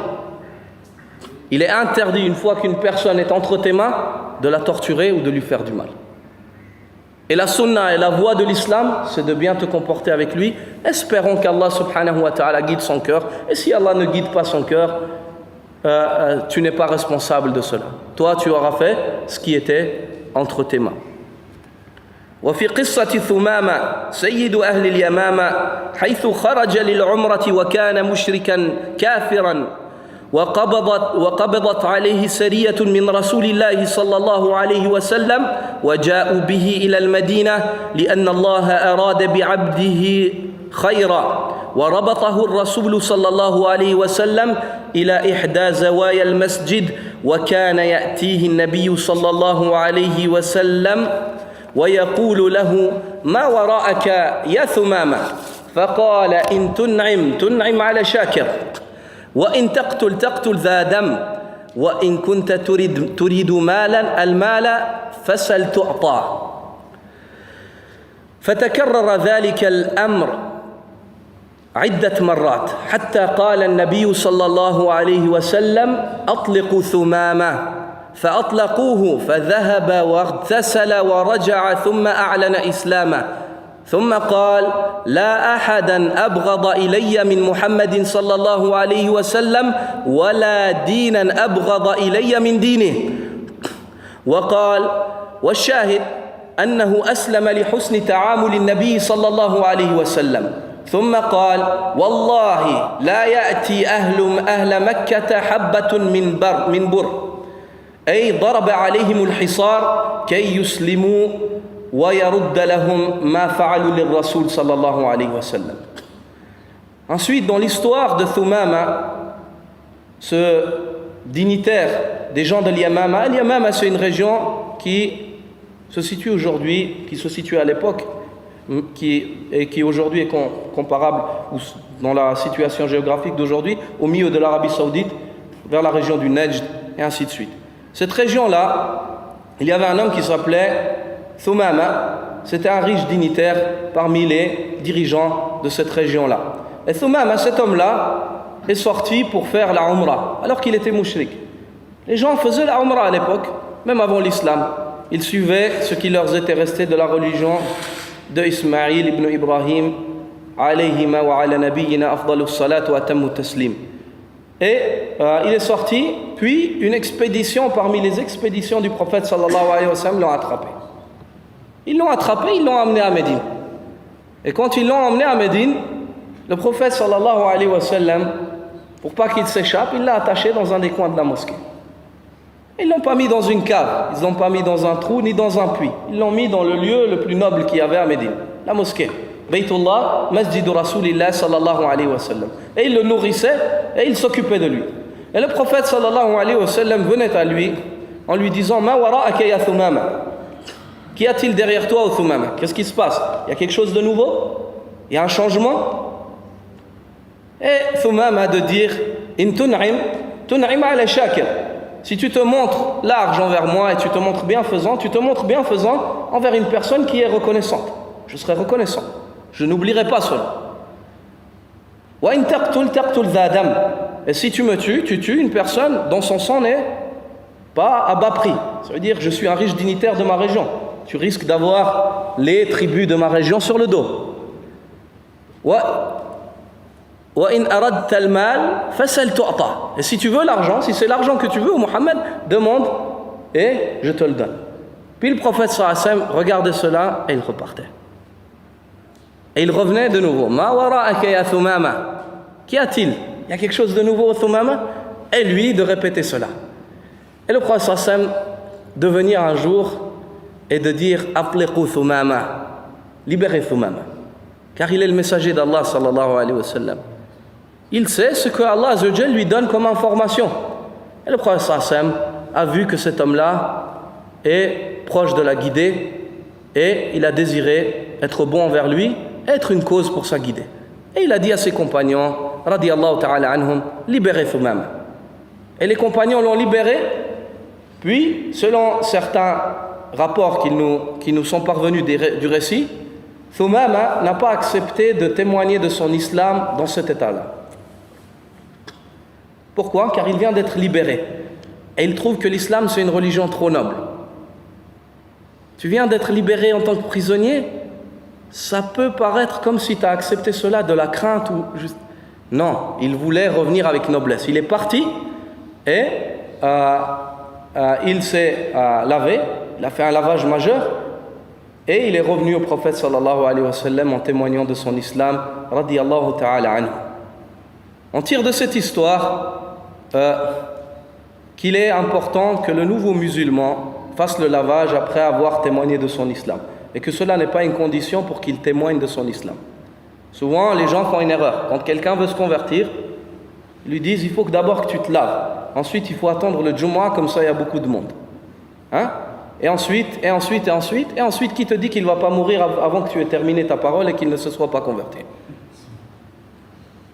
Il est interdit, une fois qu'une personne est entre tes mains, de la torturer ou de lui faire du mal. Et la sunna et la voie de l'islam, c'est de bien te comporter avec lui. Espérons qu'Allah subhanahu wa ta'ala guide son cœur. Et si Allah ne guide pas son cœur, tu n'es pas responsable de cela. Toi, tu auras fait ce qui était entre tes mains. وفي قصة ثمامة سيد أهل اليمامة حيث خرج للعمرة وكان مشركا كافرا وقبضت عليه سرية من رسول الله صلى الله عليه وسلم وجاءوا به إلى المدينة لأن الله أراد بعبده خيرا وربطه الرسول صلى الله عليه وسلم إلى إحدى زوايا المسجد وكان يأتيه النبي صلى الله عليه وسلم ويقول له ما وراءك يا ثمامة فقال إن تنعم على شاكر وإن تقتل ذا دم وإن كنت تريد المال فسل تعطى فتكرر ذلك الأمر عدة مرات حتى قال النبي صلى الله عليه وسلم أطلقوا ثمامة فأطلقوه فذهب واغتسل ورجع ثم أعلن إسلامه ثم قال لا أحدا أبغض إلي من محمد صلى الله عليه وسلم ولا دينا أبغض إلي من دينه وقال والشاهد أنه أسلم لحسن تعامل النبي صلى الله عليه وسلم ثم قال والله لا يأتي أهل مكة حبة من بر أي ضرب عليهم الحصار كي يسلموا ويرد لهم ما فعلوا للرسول صلى الله عليه وسلم. Ensuite, dans l'histoire de Thumama, ce dignitaire des gens de l'Yamama, l'Yamama c'est une région qui se situe aujourd'hui, qui se situe à l'époque, qui aujourd'hui est comparable dans la situation géographique d'aujourd'hui au milieu de l'Arabie Saoudite, vers la région du Nejd et ainsi de suite. Cette région-là, il y avait un homme qui s'appelait Thumama. C'était un riche dignitaire parmi les dirigeants de cette région-là. Et Thumama, cet homme-là, est sorti pour faire la Umrah, alors qu'il était mouchrik. Les gens faisaient la Umrah à l'époque, même avant l'islam. Ils suivaient ce qui leur était resté de la religion de Ismaïl ibn Ibrahim, alayhima wa ala nabiyyina afdalus salat wa atammu taslim. Et il est sorti, puis une expédition parmi les expéditions du prophète sallallahu alayhi wa sallam l'ont attrapé. Ils l'ont attrapé, ils l'ont amené à Médine. Et quand ils l'ont emmené à Médine, le prophète sallallahu alayhi wa sallam, pour pas qu'il s'échappe, il l'a attaché dans un des coins de la mosquée. Ils ne l'ont pas mis dans une cave, ils ne l'ont pas mis dans un trou ni dans un puits. Ils l'ont mis dans le lieu le plus noble qu'il y avait à Médine, la mosquée. Baytullah, Masjidu Rasulillah sallallahu alayhi wa sallam. Et il le nourrissait et il s'occupait de lui. Et le prophète sallallahu alayhi wa sallam venait à lui en lui disant: Ma wara'aka ya Thumama. Qu'y a-t-il derrière toi, ô Thumama? Qu'est-ce qui se passe? Il y a quelque chose de nouveau? Il y a un changement? Et Thumama de dire: In tun'im ala shakir. Si tu te montres large envers moi et tu te montres bienfaisant, tu te montres bienfaisant envers une personne qui est reconnaissante. Je serai reconnaissant. Je n'oublierai pas cela. Wa in taqtul dha dam. Et si tu me tues, tu tues une personne dont son sang n'est pas à bas prix. Ça veut dire que je suis un riche dignitaire de ma région. Tu risques d'avoir les tribus de ma région sur le dos. Et si tu veux l'argent, si c'est l'argent que tu veux, Mohammed, demande et je te le donne. Puis le prophète sallallahu alayhi wa sallam regardait cela et il repartait. Et il revenait de nouveau. Ma wara'aka ya Thumama. Qu'y a-t-il? Il y a quelque chose de nouveau au Thumama? Et lui de répéter cela. Et le prophète sallallahu alayhi wa sallam de venir un jour et de dire: Apliqu Thumama, libérez Thumama. Car il est le messager d'Allah sallallahu alayhi wa sallam. Il sait ce que Allah Azza wa Jal lui donne comme information. Et le prophète sallallahu alayhi wa sallam a vu que cet homme-là est proche de la guidée et il a désiré être bon envers lui, être une cause pour sa guidée. Et il a dit à ses compagnons, radiyallahu ta'ala anhum, libérez Thumama. Et les compagnons l'ont libéré, puis selon certains rapports qui nous sont parvenus du récit, Thumama n'a pas accepté de témoigner de son islam dans cet état-là. Pourquoi? Car il vient d'être libéré. Et il trouve que l'islam c'est une religion trop noble. Tu viens d'être libéré en tant que prisonnier, ça peut paraître comme si tu as accepté cela de la crainte ou juste... Non, il voulait revenir avec noblesse. Il est parti et il s'est lavé, il a fait un lavage majeur et il est revenu au prophète sallallahu alayhi wa sallam en témoignant de son islam, radiyallahu ta'ala anhu. On tire de cette histoire qu'il est important que le nouveau musulman fasse le lavage après avoir témoigné de son islam et que cela n'est pas une condition pour qu'il témoigne de son islam. Souvent les gens font une erreur. Quand quelqu'un veut se convertir, ils lui disent: il faut que d'abord que tu te laves, ensuite il faut attendre le Jumu'ah, comme ça il y a beaucoup de monde, hein? Et ensuite qui te dit qu'il ne va pas mourir avant que tu aies terminé ta parole et qu'il ne se soit pas converti?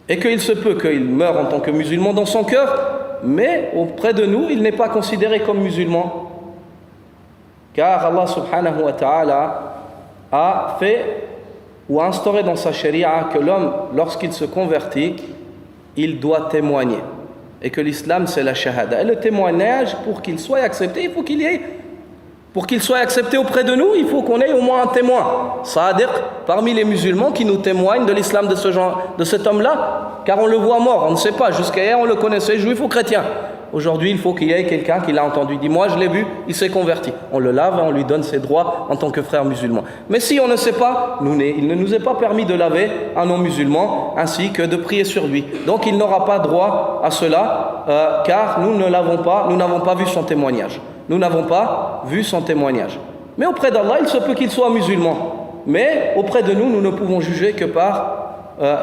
Et qu'il se peut qu'il meure en tant que musulman dans son cœur, mais auprès de nous, il n'est pas considéré comme musulman. Car Allah subhanahu wa ta'ala a fait ou a instauré dans sa charia que l'homme, lorsqu'il se convertit, il doit témoigner. Et que l'islam, c'est la shahada. Et le témoignage, pour qu'il soit accepté, il faut qu'il y ait... Pour qu'il soit accepté auprès de nous, il faut qu'on ait au moins un témoin, sadiq, parmi les musulmans qui nous témoignent de l'islam de ce genre, de cet homme-là, car on le voit mort, on ne sait pas, jusqu'à hier on le connaissait juif ou chrétien. Aujourd'hui, il faut qu'il y ait quelqu'un qui l'a entendu, dit: moi je l'ai vu, il s'est converti. On le lave et on lui donne ses droits en tant que frère musulman. Mais si on ne sait pas, il ne nous est pas permis de laver un non-musulman ainsi que de prier sur lui. Donc il n'aura pas droit à cela, car nous n'avons pas vu son témoignage. Nous n'avons pas vu son témoignage. Mais auprès d'Allah, il se peut qu'il soit musulman. Mais auprès de nous, nous ne pouvons juger que par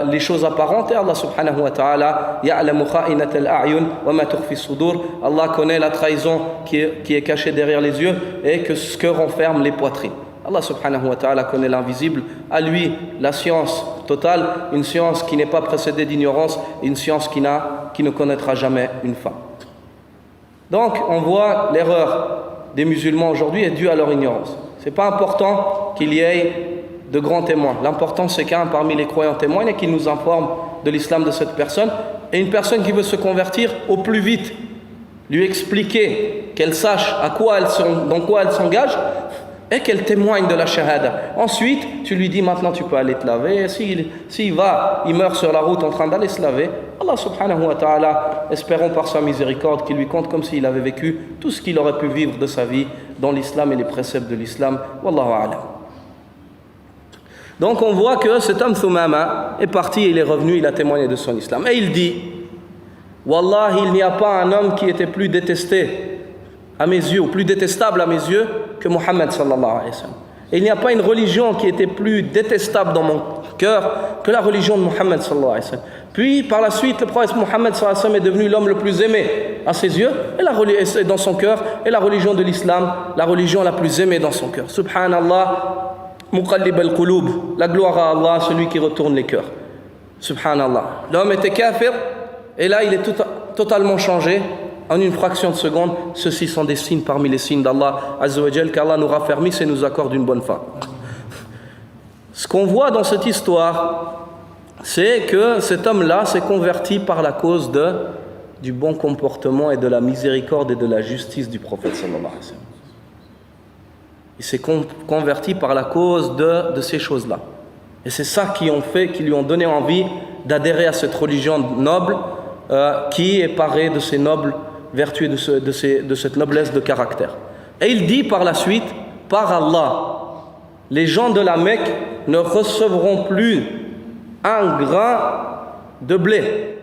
les choses apparentes. Et Allah subhanahu wa ta'ala ya'lamu kha'inat al-a'yun wa ma tukhfi as-sudur. Allah connaît la trahison qui est cachée derrière les yeux et que ce que renferment les poitrines. Allah subhanahu wa ta'ala connaît l'invisible. À lui, la science totale, une science qui n'est pas précédée d'ignorance, une science qui ne connaîtra jamais une fin. Donc, on voit l'erreur des musulmans aujourd'hui est due à leur ignorance. Ce n'est pas important qu'il y ait de grands témoins. L'important, c'est qu'un parmi les croyants témoigne et qu'il nous informe de l'islam de cette personne. Et une personne qui veut se convertir au plus vite, lui expliquer qu'elle sache dans quoi elle s'engage et qu'elle témoigne de la shahada. Ensuite, tu lui dis maintenant tu peux aller te laver. S'il meurt sur la route en train d'aller se laver, Allah subhanahu wa ta'ala, espérons par sa miséricorde qu'il lui compte comme s'il avait vécu tout ce qu'il aurait pu vivre de sa vie dans l'islam et les préceptes de l'islam. Wallahu a'lam. Donc on voit que cet homme Thumama est parti, il est revenu, il a témoigné de son islam. Et il dit, Wallah, il n'y a pas un homme qui était plus détesté à mes yeux, ou plus détestable à mes yeux que Muhammad sallallahu alayhi wa sallam. Et il n'y a pas une religion qui était plus détestable dans mon cœur que la religion de Muhammad sallallahu alayhi wa sallam. Puis par la suite, le prophète Muhammad sallallahu alayhi wa sallam est devenu l'homme le plus aimé à ses yeux et dans son cœur, et la religion de l'islam, la religion la plus aimée dans son cœur. Subhanallah. Muqallib al-qulub, la gloire à Allah, celui qui retourne les cœurs. Subhanallah. L'homme était kafir, et là il est totalement changé en une fraction de seconde. Ceux-ci sont des signes parmi les signes d'Allah Azza wa Jal, qu'Allah nous raffermisse et nous accorde une bonne fin. Ce qu'on voit dans cette histoire, c'est que cet homme-là s'est converti par la cause du bon comportement et de la miséricorde et de la justice du prophète sallallahu alayhi wa sallam. Il s'est converti par la cause de ces choses-là. Et c'est ça qui lui ont donné envie d'adhérer à cette religion noble qui est parée de ces nobles vertus et de cette noblesse de caractère. Et il dit par la suite, par Allah, les gens de la Mecque ne recevront plus un grain de blé.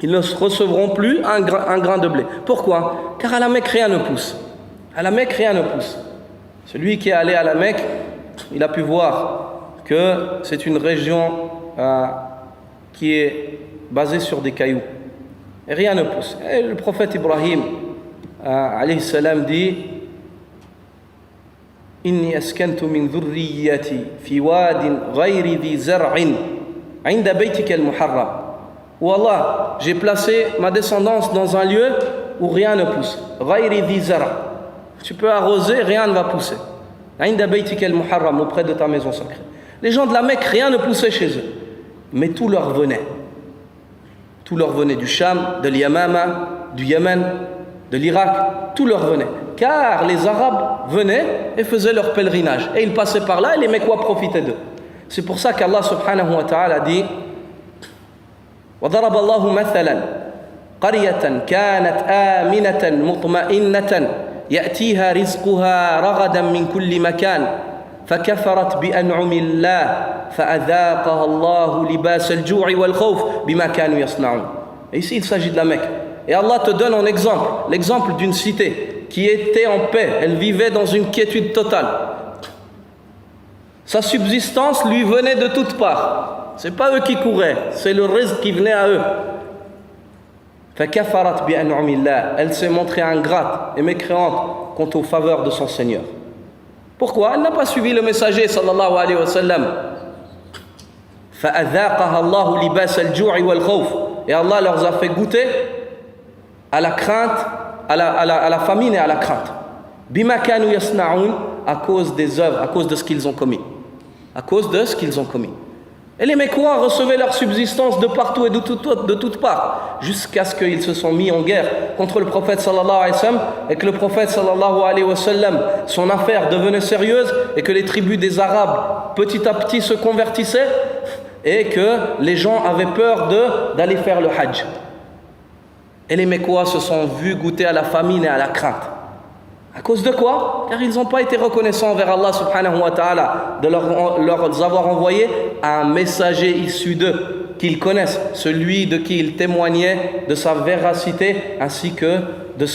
Ils ne recevront plus un grain de blé. Pourquoi? Car à la Mecque, rien ne pousse. À la Mecque, rien ne pousse. Celui qui est allé à la Mecque, il a pu voir que c'est une région qui est basée sur des cailloux. Et rien ne pousse. Et le prophète Ibrahim, alayhi salam, dit « Inni askantu min dhurriyyati fi wadin ghayri dhi zar'in inda baytika al-muharram » Ou Allah, j'ai placé ma descendance dans un lieu où rien ne pousse. Ghayri dhi zar'in. Tu peux arroser, rien ne va pousser. Inda baytika al-muharram, auprès de ta maison sacrée. Les gens de la Mecque, rien ne poussait chez eux. Mais tout leur venait. Tout leur venait du Sham, de l'Yamama, du Yémen, de l'Irak. Tout leur venait. Car les Arabes venaient et faisaient leur pèlerinage. Et ils passaient par là et les Mecquois profitaient d'eux. C'est pour ça qu'Allah subhanahu wa ta'ala dit وَضَرَبَ اللَّهُ مَثَلًا قَرْيَةً كَانَتْ آمِنَةً مُطْمَئِنَّةً يأتيها رزقها رغدا من كل مكان فكفرت بأنعم الله فأذاقها الله لباس الجوع والخوف بما كانوا يصنعون. Et ici il s'agit de la Mecque. Et Allah te donne en exemple, l'exemple d'une cité qui était en paix, elle vivait dans une quiétude totale. Sa subsistance lui venait de toutes parts. C'est pas eux qui couraient, c'est le rizq qui venait à eux. Elle s'est montrée ingrate et mécréante quant aux faveurs de son Seigneur. Pourquoi? Elle n'a pas suivi le messager sallallahu alayhi wa sallam. Et Allah leur a fait goûter à la crainte, à la famine et à la crainte. À cause des œuvres, à cause de ce qu'ils ont commis. À cause de ce qu'ils ont commis. Et les Mecquois recevaient leur subsistance de partout et de toutes parts, jusqu'à ce qu'ils se sont mis en guerre contre le prophète sallallahu alayhi wa sallam, et que le prophète sallallahu alayhi wa sallam, son affaire devenait sérieuse, et que les tribus des Arabes petit à petit se convertissaient, et que les gens avaient peur d'aller faire le Hajj. Et les Mecquois se sont vus goûter à la famine et à la crainte. À cause de quoi? Car ils n'ont pas été reconnaissants envers Allah subhanahu wa ta'ala de leur avoir envoyé un messager issu d'eux, qu'ils connaissent, celui de qui ils témoignaient de sa véracité ainsi que de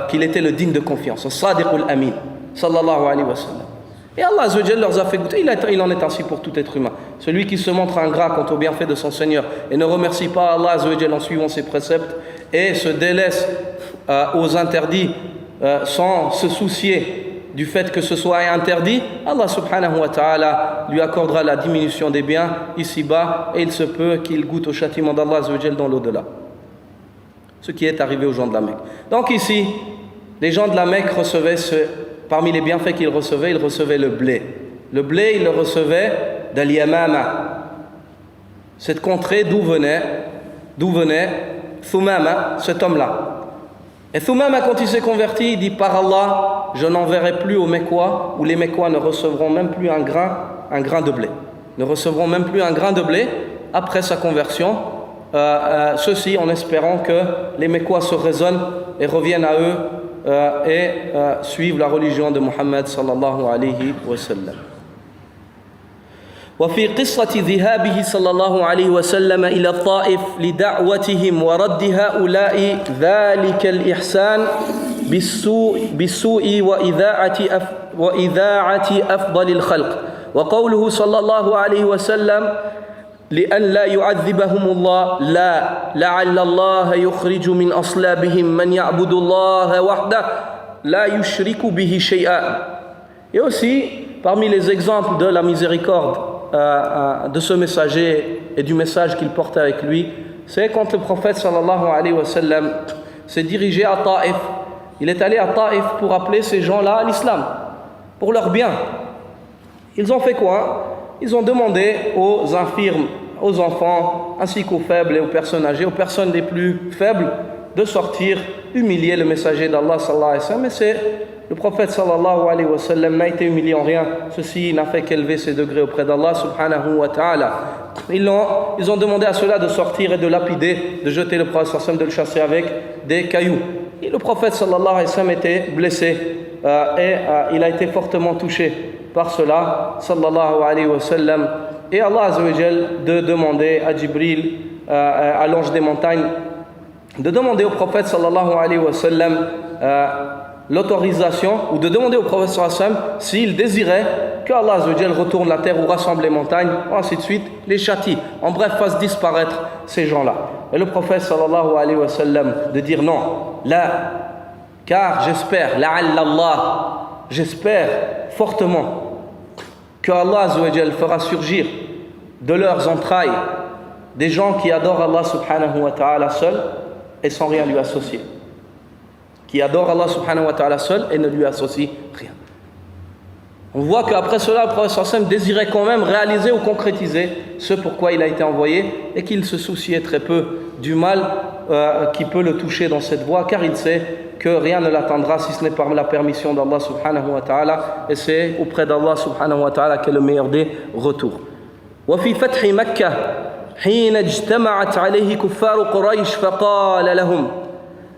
qu'il était le digne de confiance, Sadiqul Amin, sallallahu alayhi wa sallam. Et Allah azza wa jalla leur a fait goûter, il en est ainsi pour tout être humain. Celui qui se montre ingrat quant au bienfait de son Seigneur et ne remercie pas Allah azza wa jalla en suivant ses préceptes et se délaisse aux interdits sans se soucier du fait que ce soit interdit, Allah subhanahu wa ta'ala lui accordera la diminution des biens ici-bas et il se peut qu'il goûte au châtiment d'Allah azza wa jalla dans l'au-delà. Ce qui est arrivé aux gens de la Mecque. Donc ici, les gens de la Mecque recevaient, parmi les bienfaits qu'ils recevaient, ils recevaient le blé. Le blé, ils le recevaient d'Al-Yamama, cette contrée d'où venait Thumama, cet homme-là. Et Thumama, quand il s'est converti, il dit: par Allah, je n'enverrai plus aux Mecquois, où les Mecquois ne recevront même plus un grain de blé. Ne recevront même plus un grain de blé après sa conversion. Ceci en espérant que les Mecquois se raisonnent et reviennent à eux et suivent la religion de Muhammad sallallahu alayhi wa sallam. وفي قصة ذهابه صلى الله عليه وسلم إلى الطائف لدعوتهم ورد هؤلاء ذلك الإحسان بالسوء وإذاعة أفضل الخلق وقوله صلى الله عليه وسلم لأن لا يعذبهم الله لا لعل الله يخرج من أصلابهم من يعبد الله وحده لا يشرك به شيئا. Et aussi, parmi les exemples de la miséricorde de ce messager et du message qu'il portait avec lui, c'est quand le prophète sallallahu alayhi wa sallam s'est dirigé à Taïf. Il est allé à Taïf pour appeler ces gens-là à l'islam, pour leur bien. Ils ont fait quoi? Ils ont demandé aux infirmes, aux enfants, ainsi qu'aux faibles et aux personnes âgées, aux personnes les plus faibles, de sortir, humilier le messager d'Allah sallallahu alayhi wa sallam. Et c'est le prophète sallallahu alayhi wa sallam n'a été humilié en rien. Ceci n'a fait qu'élever ses degrés auprès d'Allah subhanahu wa ta'ala. Ils ont demandé à ceux-là de sortir et de lapider, de jeter le prophète sallallahu alayhi wa sallam, de le chasser avec des cailloux. Et le prophète sallallahu alayhi wa sallam était blessé et il a été fortement touché par cela sallallahu alayhi wa sallam. Et Allah azza wa jal de demander à Jibril, à l'ange des montagnes, de demander au prophète sallallahu alayhi wa sallam l'autorisation, ou de demander au prophète sallallahu alayhi wa sallam s'il désirait que Allah azza wa jal retourne la terre ou rassemble les montagnes, ainsi de suite, les châtie, en bref fasse disparaître ces gens-là. Et le prophète sallallahu alayhi wa sallam de dire non, là, car j'espère, la'allallah, j'espère fortement que Allah azza wa jal fera surgir de leurs entrailles des gens qui adorent Allah subhanahu wa ta'ala seul et sans rien lui associer. Qui adore Allah subhanahu wa ta'ala seul et ne lui associe rien. On voit qu'après cela, le prophète sallallahu alayhi wa sallam désirait quand même réaliser ou concrétiser ce pourquoi il a été envoyé et qu'il se souciait très peu du mal qui peut le toucher dans cette voie, car il sait que rien ne l'atteindra si ce n'est par la permission d'Allah subhanahu wa ta'ala, et c'est auprès d'Allah subhanahu wa ta'ala qu'est le meilleur des retours. وفي فتح مكة حين اجتمعت عليه كفار قريش فقال لهم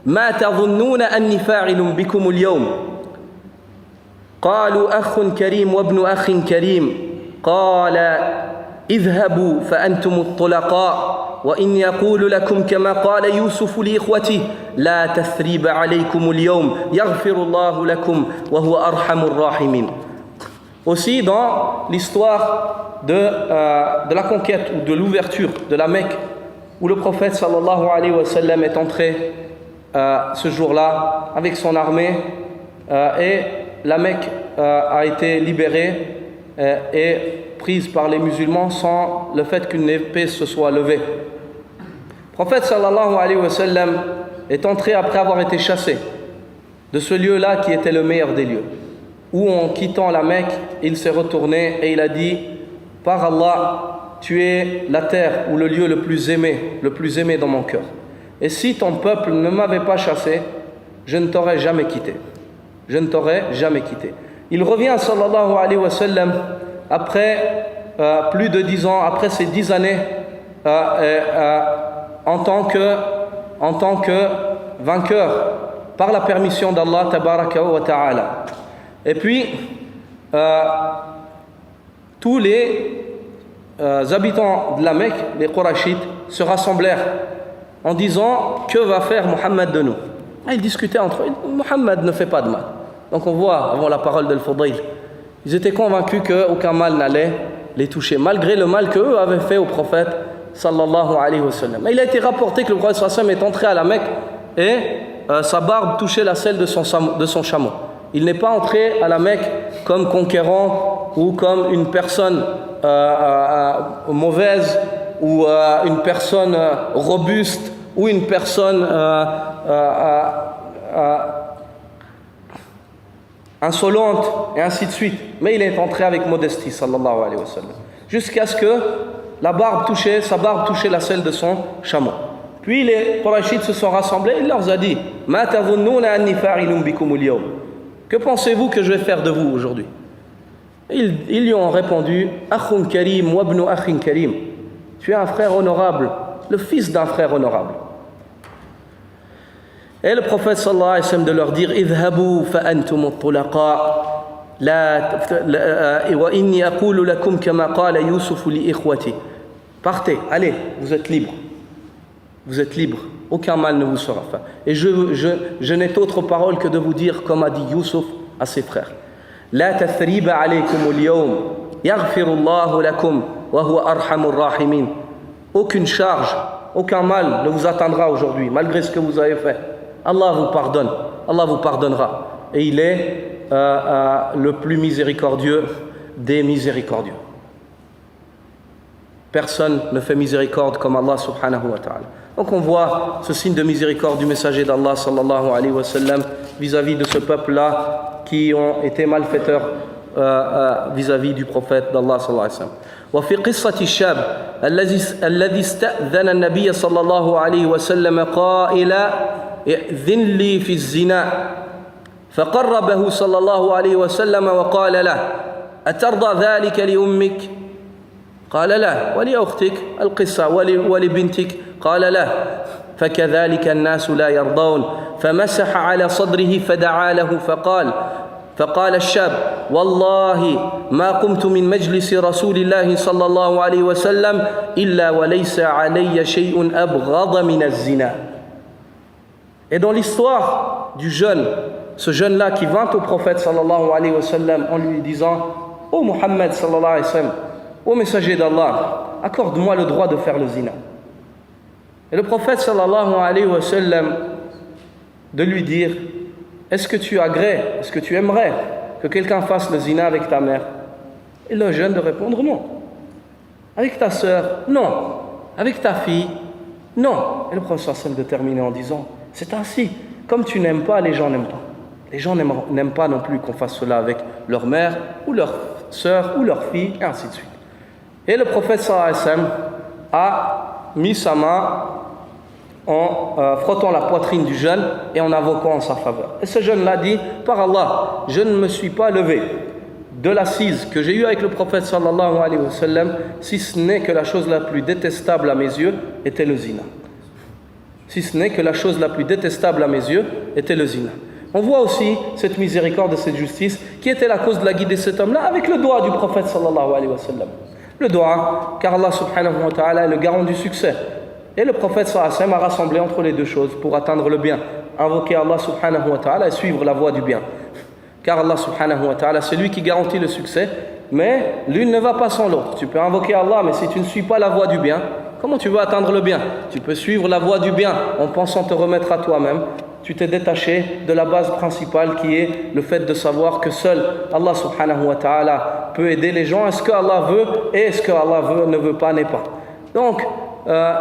ما تظنون أني فاعل بكم اليوم قالوا أخ كريم وابن أخ كريم قال اذهبوا فأنتم الطلقاء وإن يقول لكم كما قال يوسف لإخوته لا تثريب عليكم اليوم يغفر الله لكم وهو أرحم الراحمين. Aussi dans l'histoire de la conquête ou de l'ouverture de la Mecque, où le prophète sallallahu alayhi wa sallam est entré ce jour-là avec son armée et la Mecque a été libérée et prise par les musulmans sans le fait qu'une épée se soit levée. Le prophète sallallahu alayhi wa sallam est entré après avoir été chassé de ce lieu-là qui était le meilleur des lieux, où en quittant la Mecque, il s'est retourné et il a dit: par Allah, tu es la terre ou le lieu le plus aimé dans mon cœur. Et si ton peuple ne m'avait pas chassé, je ne t'aurais jamais quitté. Je ne t'aurais jamais quitté. Il revient, sallallahu alayhi wa sallam, après plus de 10 ans, après ces 10 années, en tant que vainqueur, par la permission d'Allah tabaraka wa ta'ala. Et puis, tous les habitants de la Mecque, les Qurayshites, se rassemblèrent en disant: que va faire Muhammad de nous? Ils discutaient entre eux. Muhammad ne fait pas de mal. Donc on voit, avant la parole d'Al-Fudayl, ils étaient convaincus qu'aucun mal n'allait les toucher, malgré le mal qu'eux avaient fait au prophète sallallahu alayhi wa sallam. Et il a été rapporté que le prophète sallallahu alayhi wa sallam est entré à la Mecque et sa barbe touchait la selle de son chameau. Il n'est pas entré à la Mecque comme conquérant ou comme une personne mauvaise ou une personne robuste ou une personne insolente, et ainsi de suite. Mais il est entré avec modestie, sallallahu alayhi wa sallam. Jusqu'à ce que sa barbe touchait la selle de son chameau. Puis les Qurayshites se sont rassemblés, il leur a dit Ma tazunnuna anni fa'ilun bikum al-yawm. Que pensez-vous que je vais faire de vous aujourd'hui? Ils lui ont répondu Akhun karim wa ibnu akhin karim. Tu es un frère honorable, le fils d'un frère honorable. Et le prophète sallallahu alayhi wa sallam de leur dire Idhabu fa antum at-tulaqa wa inni aqulu lakum kama qala Yusuf li ikhwati. Partez, allez, vous êtes libres. Vous êtes libres, aucun mal ne vous sera fait. Et je n'ai d'autre parole que de vous dire, comme a dit Yusuf à ses frères. La tathriba alaykum al-yawm, yaghfirullahu lakum, wa huwa arhamur rahimin. Aucune charge, aucun mal ne vous atteindra aujourd'hui, malgré ce que vous avez fait. Allah vous pardonne, Allah vous pardonnera. Et il est le plus miséricordieux des miséricordieux. Personne ne fait miséricorde comme Allah subhanahu wa ta'ala. Donc on voit ce signe de miséricorde du messager d'Allah sallallahu alayhi wa sallam vis-à-vis de ce peuple-là qui ont été malfaiteurs vis-à-vis du prophète d'Allah sallallahu alayhi wa sallam. وفي قصة الشاب الذي استأذن النبي صلى الله عليه وسلم قائلا ائذن لي في الزنا فقربه صلى الله عليه وسلم وقال له أترضى ذلك لأمك؟ قال لا. ولأختك القصة ولبنتك؟ قال لا. فكذلك الناس لا يرضون. فمسح على صدره فدعا له فقال الشاب والله ما قمت من مجلس رسول الله صلى الله عليه وسلم إلا وليس علي شيء أبغض من الزنا. Et dans l'histoire du jeune, ce jeune-là qui vint au prophète sallallahu alayhi wa sallam en lui disant Ô Muhammad sallallahu alayhi wa sallam, ô messager d'Allah, accorde-moi le droit de faire le zina. Et le prophète sallallahu alayhi wa sallam de lui dire est-ce que tu agrées, est-ce que tu aimerais que quelqu'un fasse le zina avec ta mère? Et le jeune de répondre non. Avec ta sœur? Non. Avec ta fille? Non. Et le prophète sallallahu alayhi wa sallam de terminer en disant c'est ainsi, comme tu n'aimes pas, les gens n'aiment pas. Les gens n'aiment pas non plus qu'on fasse cela avec leur mère ou leur sœur ou leur fille, et ainsi de suite. Et le prophète sallallahu alayhi wa sallam a mis sa main en frottant la poitrine du jeune et en invoquant en sa faveur. Et ce jeune-là dit par Allah, je ne me suis pas levé de l'assise que j'ai eue avec le prophète sallallahu alayhi wa sallam, si ce n'est que la chose la plus détestable à mes yeux était le zina. Si ce n'est que la chose la plus détestable à mes yeux était le zina. On voit aussi cette miséricorde et cette justice qui était la cause de la guide de cet homme-là avec le doigt du prophète sallallahu alayhi wa sallam. Le doigt, car Allah subhanahu wa ta'ala est le garant du succès. Et le prophète sallallahu alayhi wa sallam a rassemblé entre les deux choses pour atteindre le bien. Invoquer Allah subhanahu wa ta'ala et suivre la voie du bien. Car Allah subhanahu wa ta'ala, c'est lui qui garantit le succès, mais l'une ne va pas sans l'autre. Tu peux invoquer Allah, mais si tu ne suis pas la voie du bien, comment tu veux atteindre le bien? Tu peux suivre la voie du bien en pensant te remettre à toi-même. Tu t'es détaché de la base principale qui est le fait de savoir que seul Allah subhanahu wa ta'ala peut aider les gens. Est-ce que Allah veut et est-ce que Allah veut, ne veut pas, n'est pas. Donc,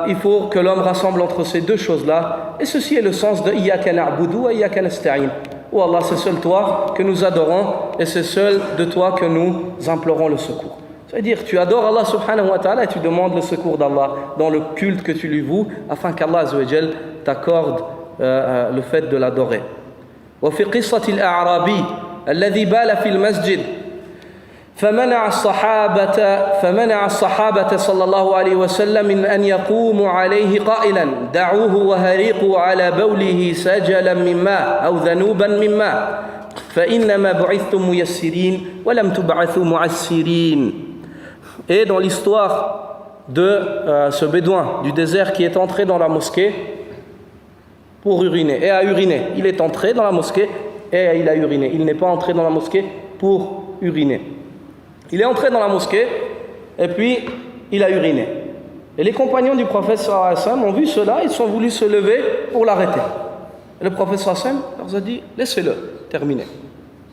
il faut que l'homme rassemble entre ces deux choses-là. Et ceci est le sens de Iyyaka na'budu wa Iyyaka nasta'in. Oh Allah, c'est seul toi que nous adorons et c'est seul de toi que nous implorons le secours. C'est-à-dire, tu adores Allah subhanahu wa ta'ala et tu demandes le secours d'Allah dans le culte que tu lui voues afin qu'Allah azza wa jal t'accorde le fait de l'adorer. وفي قصة الأعرابي الذي بال في المسجد فمنع الصحابة صلى الله عليه وسلم من أن يقوموا عليه قائلا دعوه وهريقوا على بوله سجلا من ماء أو ذنوبا من ماء فإنما بعثتم ميسرين ولم تبعثوا معسرين. Et dans l'histoire de ce bédouin du désert qui est entré dans la mosquée pour uriner et a uriné. Il est entré dans la mosquée et il a uriné. Il n'est pas entré dans la mosquée pour uriner. Il est entré dans la mosquée et puis il a uriné. Et les compagnons du prophète sallallahu alayhi wa sallam ont vu cela, ils sont voulus se lever pour l'arrêter. Et le prophète sallallahu alayhi wa sallam leur a dit laissez-le, terminé.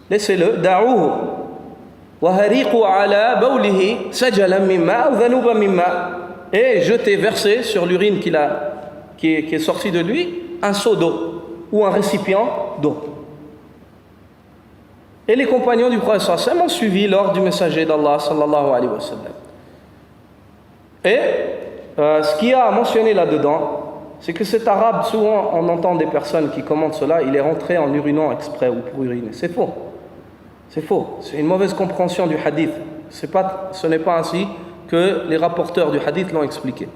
Laissez-le, da'ouhu wa hariqu ala bawlihi sajalan mimma ou dhanuban mimma, et jetez, versez sur l'urine qui est sortie de lui un seau d'eau ou un récipient d'eau. Et les compagnons du prophète sallallahu alayhi wa sallam ont suivi l'ordre du messager d'Allah sallallahu alayhi wa sallam. Et ce qu'il y a à mentionner là-dedans, c'est que cet arabe, souvent on entend des personnes qui commentent cela, il est rentré en urinant exprès ou pour uriner. C'est faux. C'est faux. C'est une mauvaise compréhension du hadith. Ce n'est pas ainsi que les rapporteurs du hadith l'ont expliqué.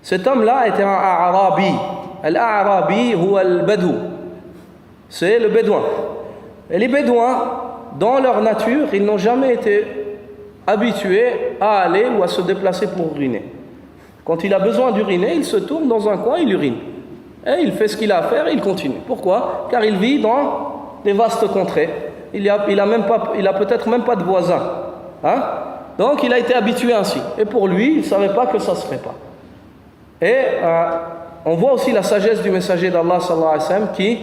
Cet homme-là était un Arabi. Al-Arabi ou al-Badou. C'est le bédouin. Et les bédouins, dans leur nature, ils n'ont jamais été habitués à aller ou à se déplacer pour uriner. Quand il a besoin d'uriner, il se tourne dans un coin, il urine. Et il fait ce qu'il a à faire et il continue. Pourquoi? Car il vit dans des vastes contrées. Il a peut-être même pas de voisins. Hein? Donc il a été habitué ainsi. Et pour lui, il ne savait pas que ça ne se fait pas. Et on voit aussi la sagesse du messager d'Allah sallallahu alayhi wa sallam qui,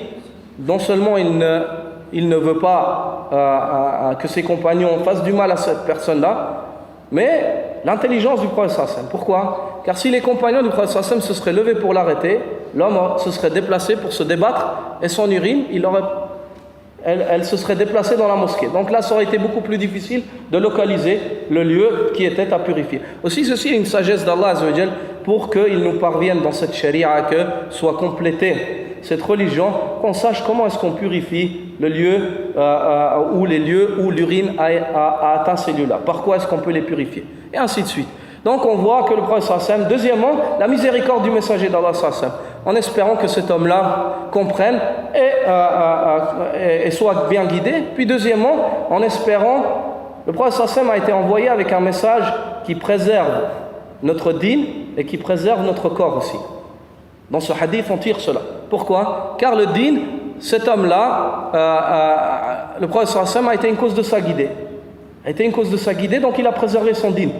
non seulement il ne veut pas que ses compagnons fassent du mal à cette personne-là, mais l'intelligence du prophète sallallahu alayhi wa sallam. Pourquoi? Car si les compagnons du prophète sallallahu alayhi wa sallam se seraient levés pour l'arrêter, l'homme se serait déplacé pour se débattre et son urine, elle se serait déplacée dans la mosquée. Donc là, ça aurait été beaucoup plus difficile de localiser le lieu qui était à purifier. Aussi, ceci est une sagesse d'Allah Azza wa Jal pour qu'il nous parvienne dans cette charia, que soit complétée cette religion, qu'on sache comment est-ce qu'on purifie le lieu ou les lieux où l'urine a atteint ces lieux-là. Par quoi est-ce qu'on peut les purifier? Et ainsi de suite. Donc on voit que le prophète sallallahu alayhi wa sallam, deuxièmement, la miséricorde du messager d'Allah sallallahu alayhi wa sallam, en espérant que cet homme-là comprenne et soit bien guidé. Puis deuxièmement, en espérant, le prophète sallallahu alayhi wa sallam a été envoyé avec un message qui préserve notre dîn et qui préserve notre corps aussi. Dans ce hadith, on tire cela. Pourquoi? Car le dîn, cet homme-là, le prophète sallallahu alayhi wa sallam a été une cause de sa guidée. Donc il a préservé son dîn.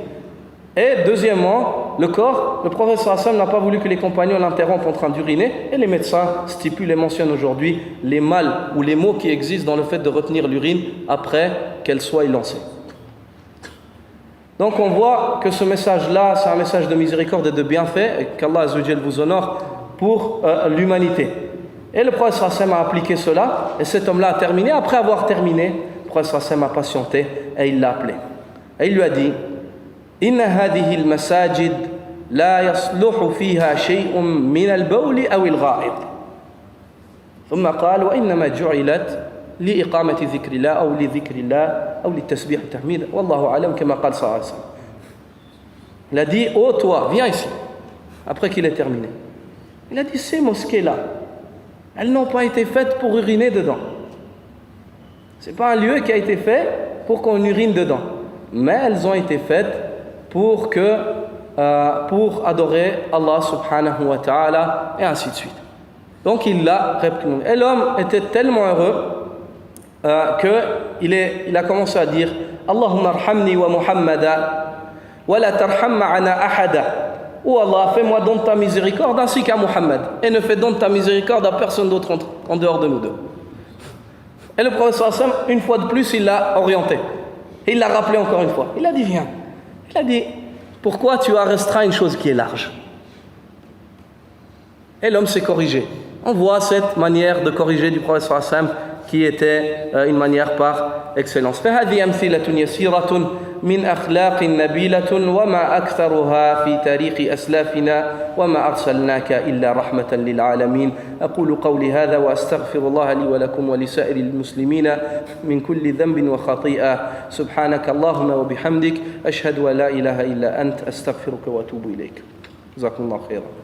Et deuxièmement, le corps, le prophète sallallahu alayhi wa sallam n'a pas voulu que les compagnons l'interrompent en train d'uriner, et les médecins stipulent et mentionnent aujourd'hui les mâles ou les maux qui existent dans le fait de retenir l'urine après qu'elle soit élancée. Donc on voit que ce message-là, c'est un message de miséricorde et de bienfait, et qu'Allah Azza wa Jal vous honore pour l'humanité. Et le prophète sallallahu alayhi wa sallam a appliqué cela, et cet homme-là a terminé. Après avoir terminé, le prophète sallallahu alayhi wa sallam a patienté, et il l'a appelé. Et il lui a dit: إن هذه المساجد لا يصلح فيها شيء من البول أو الغائط. ثم قال: وإنما جعلت لإقامة ذكر الله أو لذكر الله أو للتسبيح والتحميد والله أعلم كما قال صلى الله عليه وسلم. Il a dit: oh toi, viens ici. Après qu'il ait terminé, il a dit: ces mosquées-là, elles n'ont pas été faites pour uriner dedans. C'est pas un lieu qui a été fait pour qu'on urine dedans, mais elles ont été faites pour adorer Allah subhanahu wa ta'ala, et ainsi de suite. Donc il l'a réprimandé. Et l'homme était tellement heureux qu'il a commencé à dire: Allahumma arhamni wa Muhammada wa la tarham ma'ana ahada. Oh Allah, fais-moi don de ta miséricorde ainsi qu'à Muhammad, et ne fais don de ta miséricorde à personne d'autre en dehors de nous deux. Et le prophète sallallahu alayhi wa sallam, une fois de plus, il l'a orienté. Et il l'a rappelé encore une fois. Il a dit: viens. Il a dit: pourquoi tu as restreint une chose qui est large? Et l'homme s'est corrigé. On voit cette manière de corriger du prophète sallallahu alayhi wa sallam qui était une manière par excellence. فهذه أمثلة يسيرة من أخلاق نبيلة وما أكثرها في تاريخ أسلافنا وما أرسلناك إلا رحمة للعالمين. أقول قولي هذا وأستغفر الله لي ولكم ولسائر المسلمين من كل ذنب وخطيئة. سبحانك اللهم وبحمدك أشهد أن لا إله إلا أنت أستغفرك وأتوب إليك. جزاكم الله خيرا.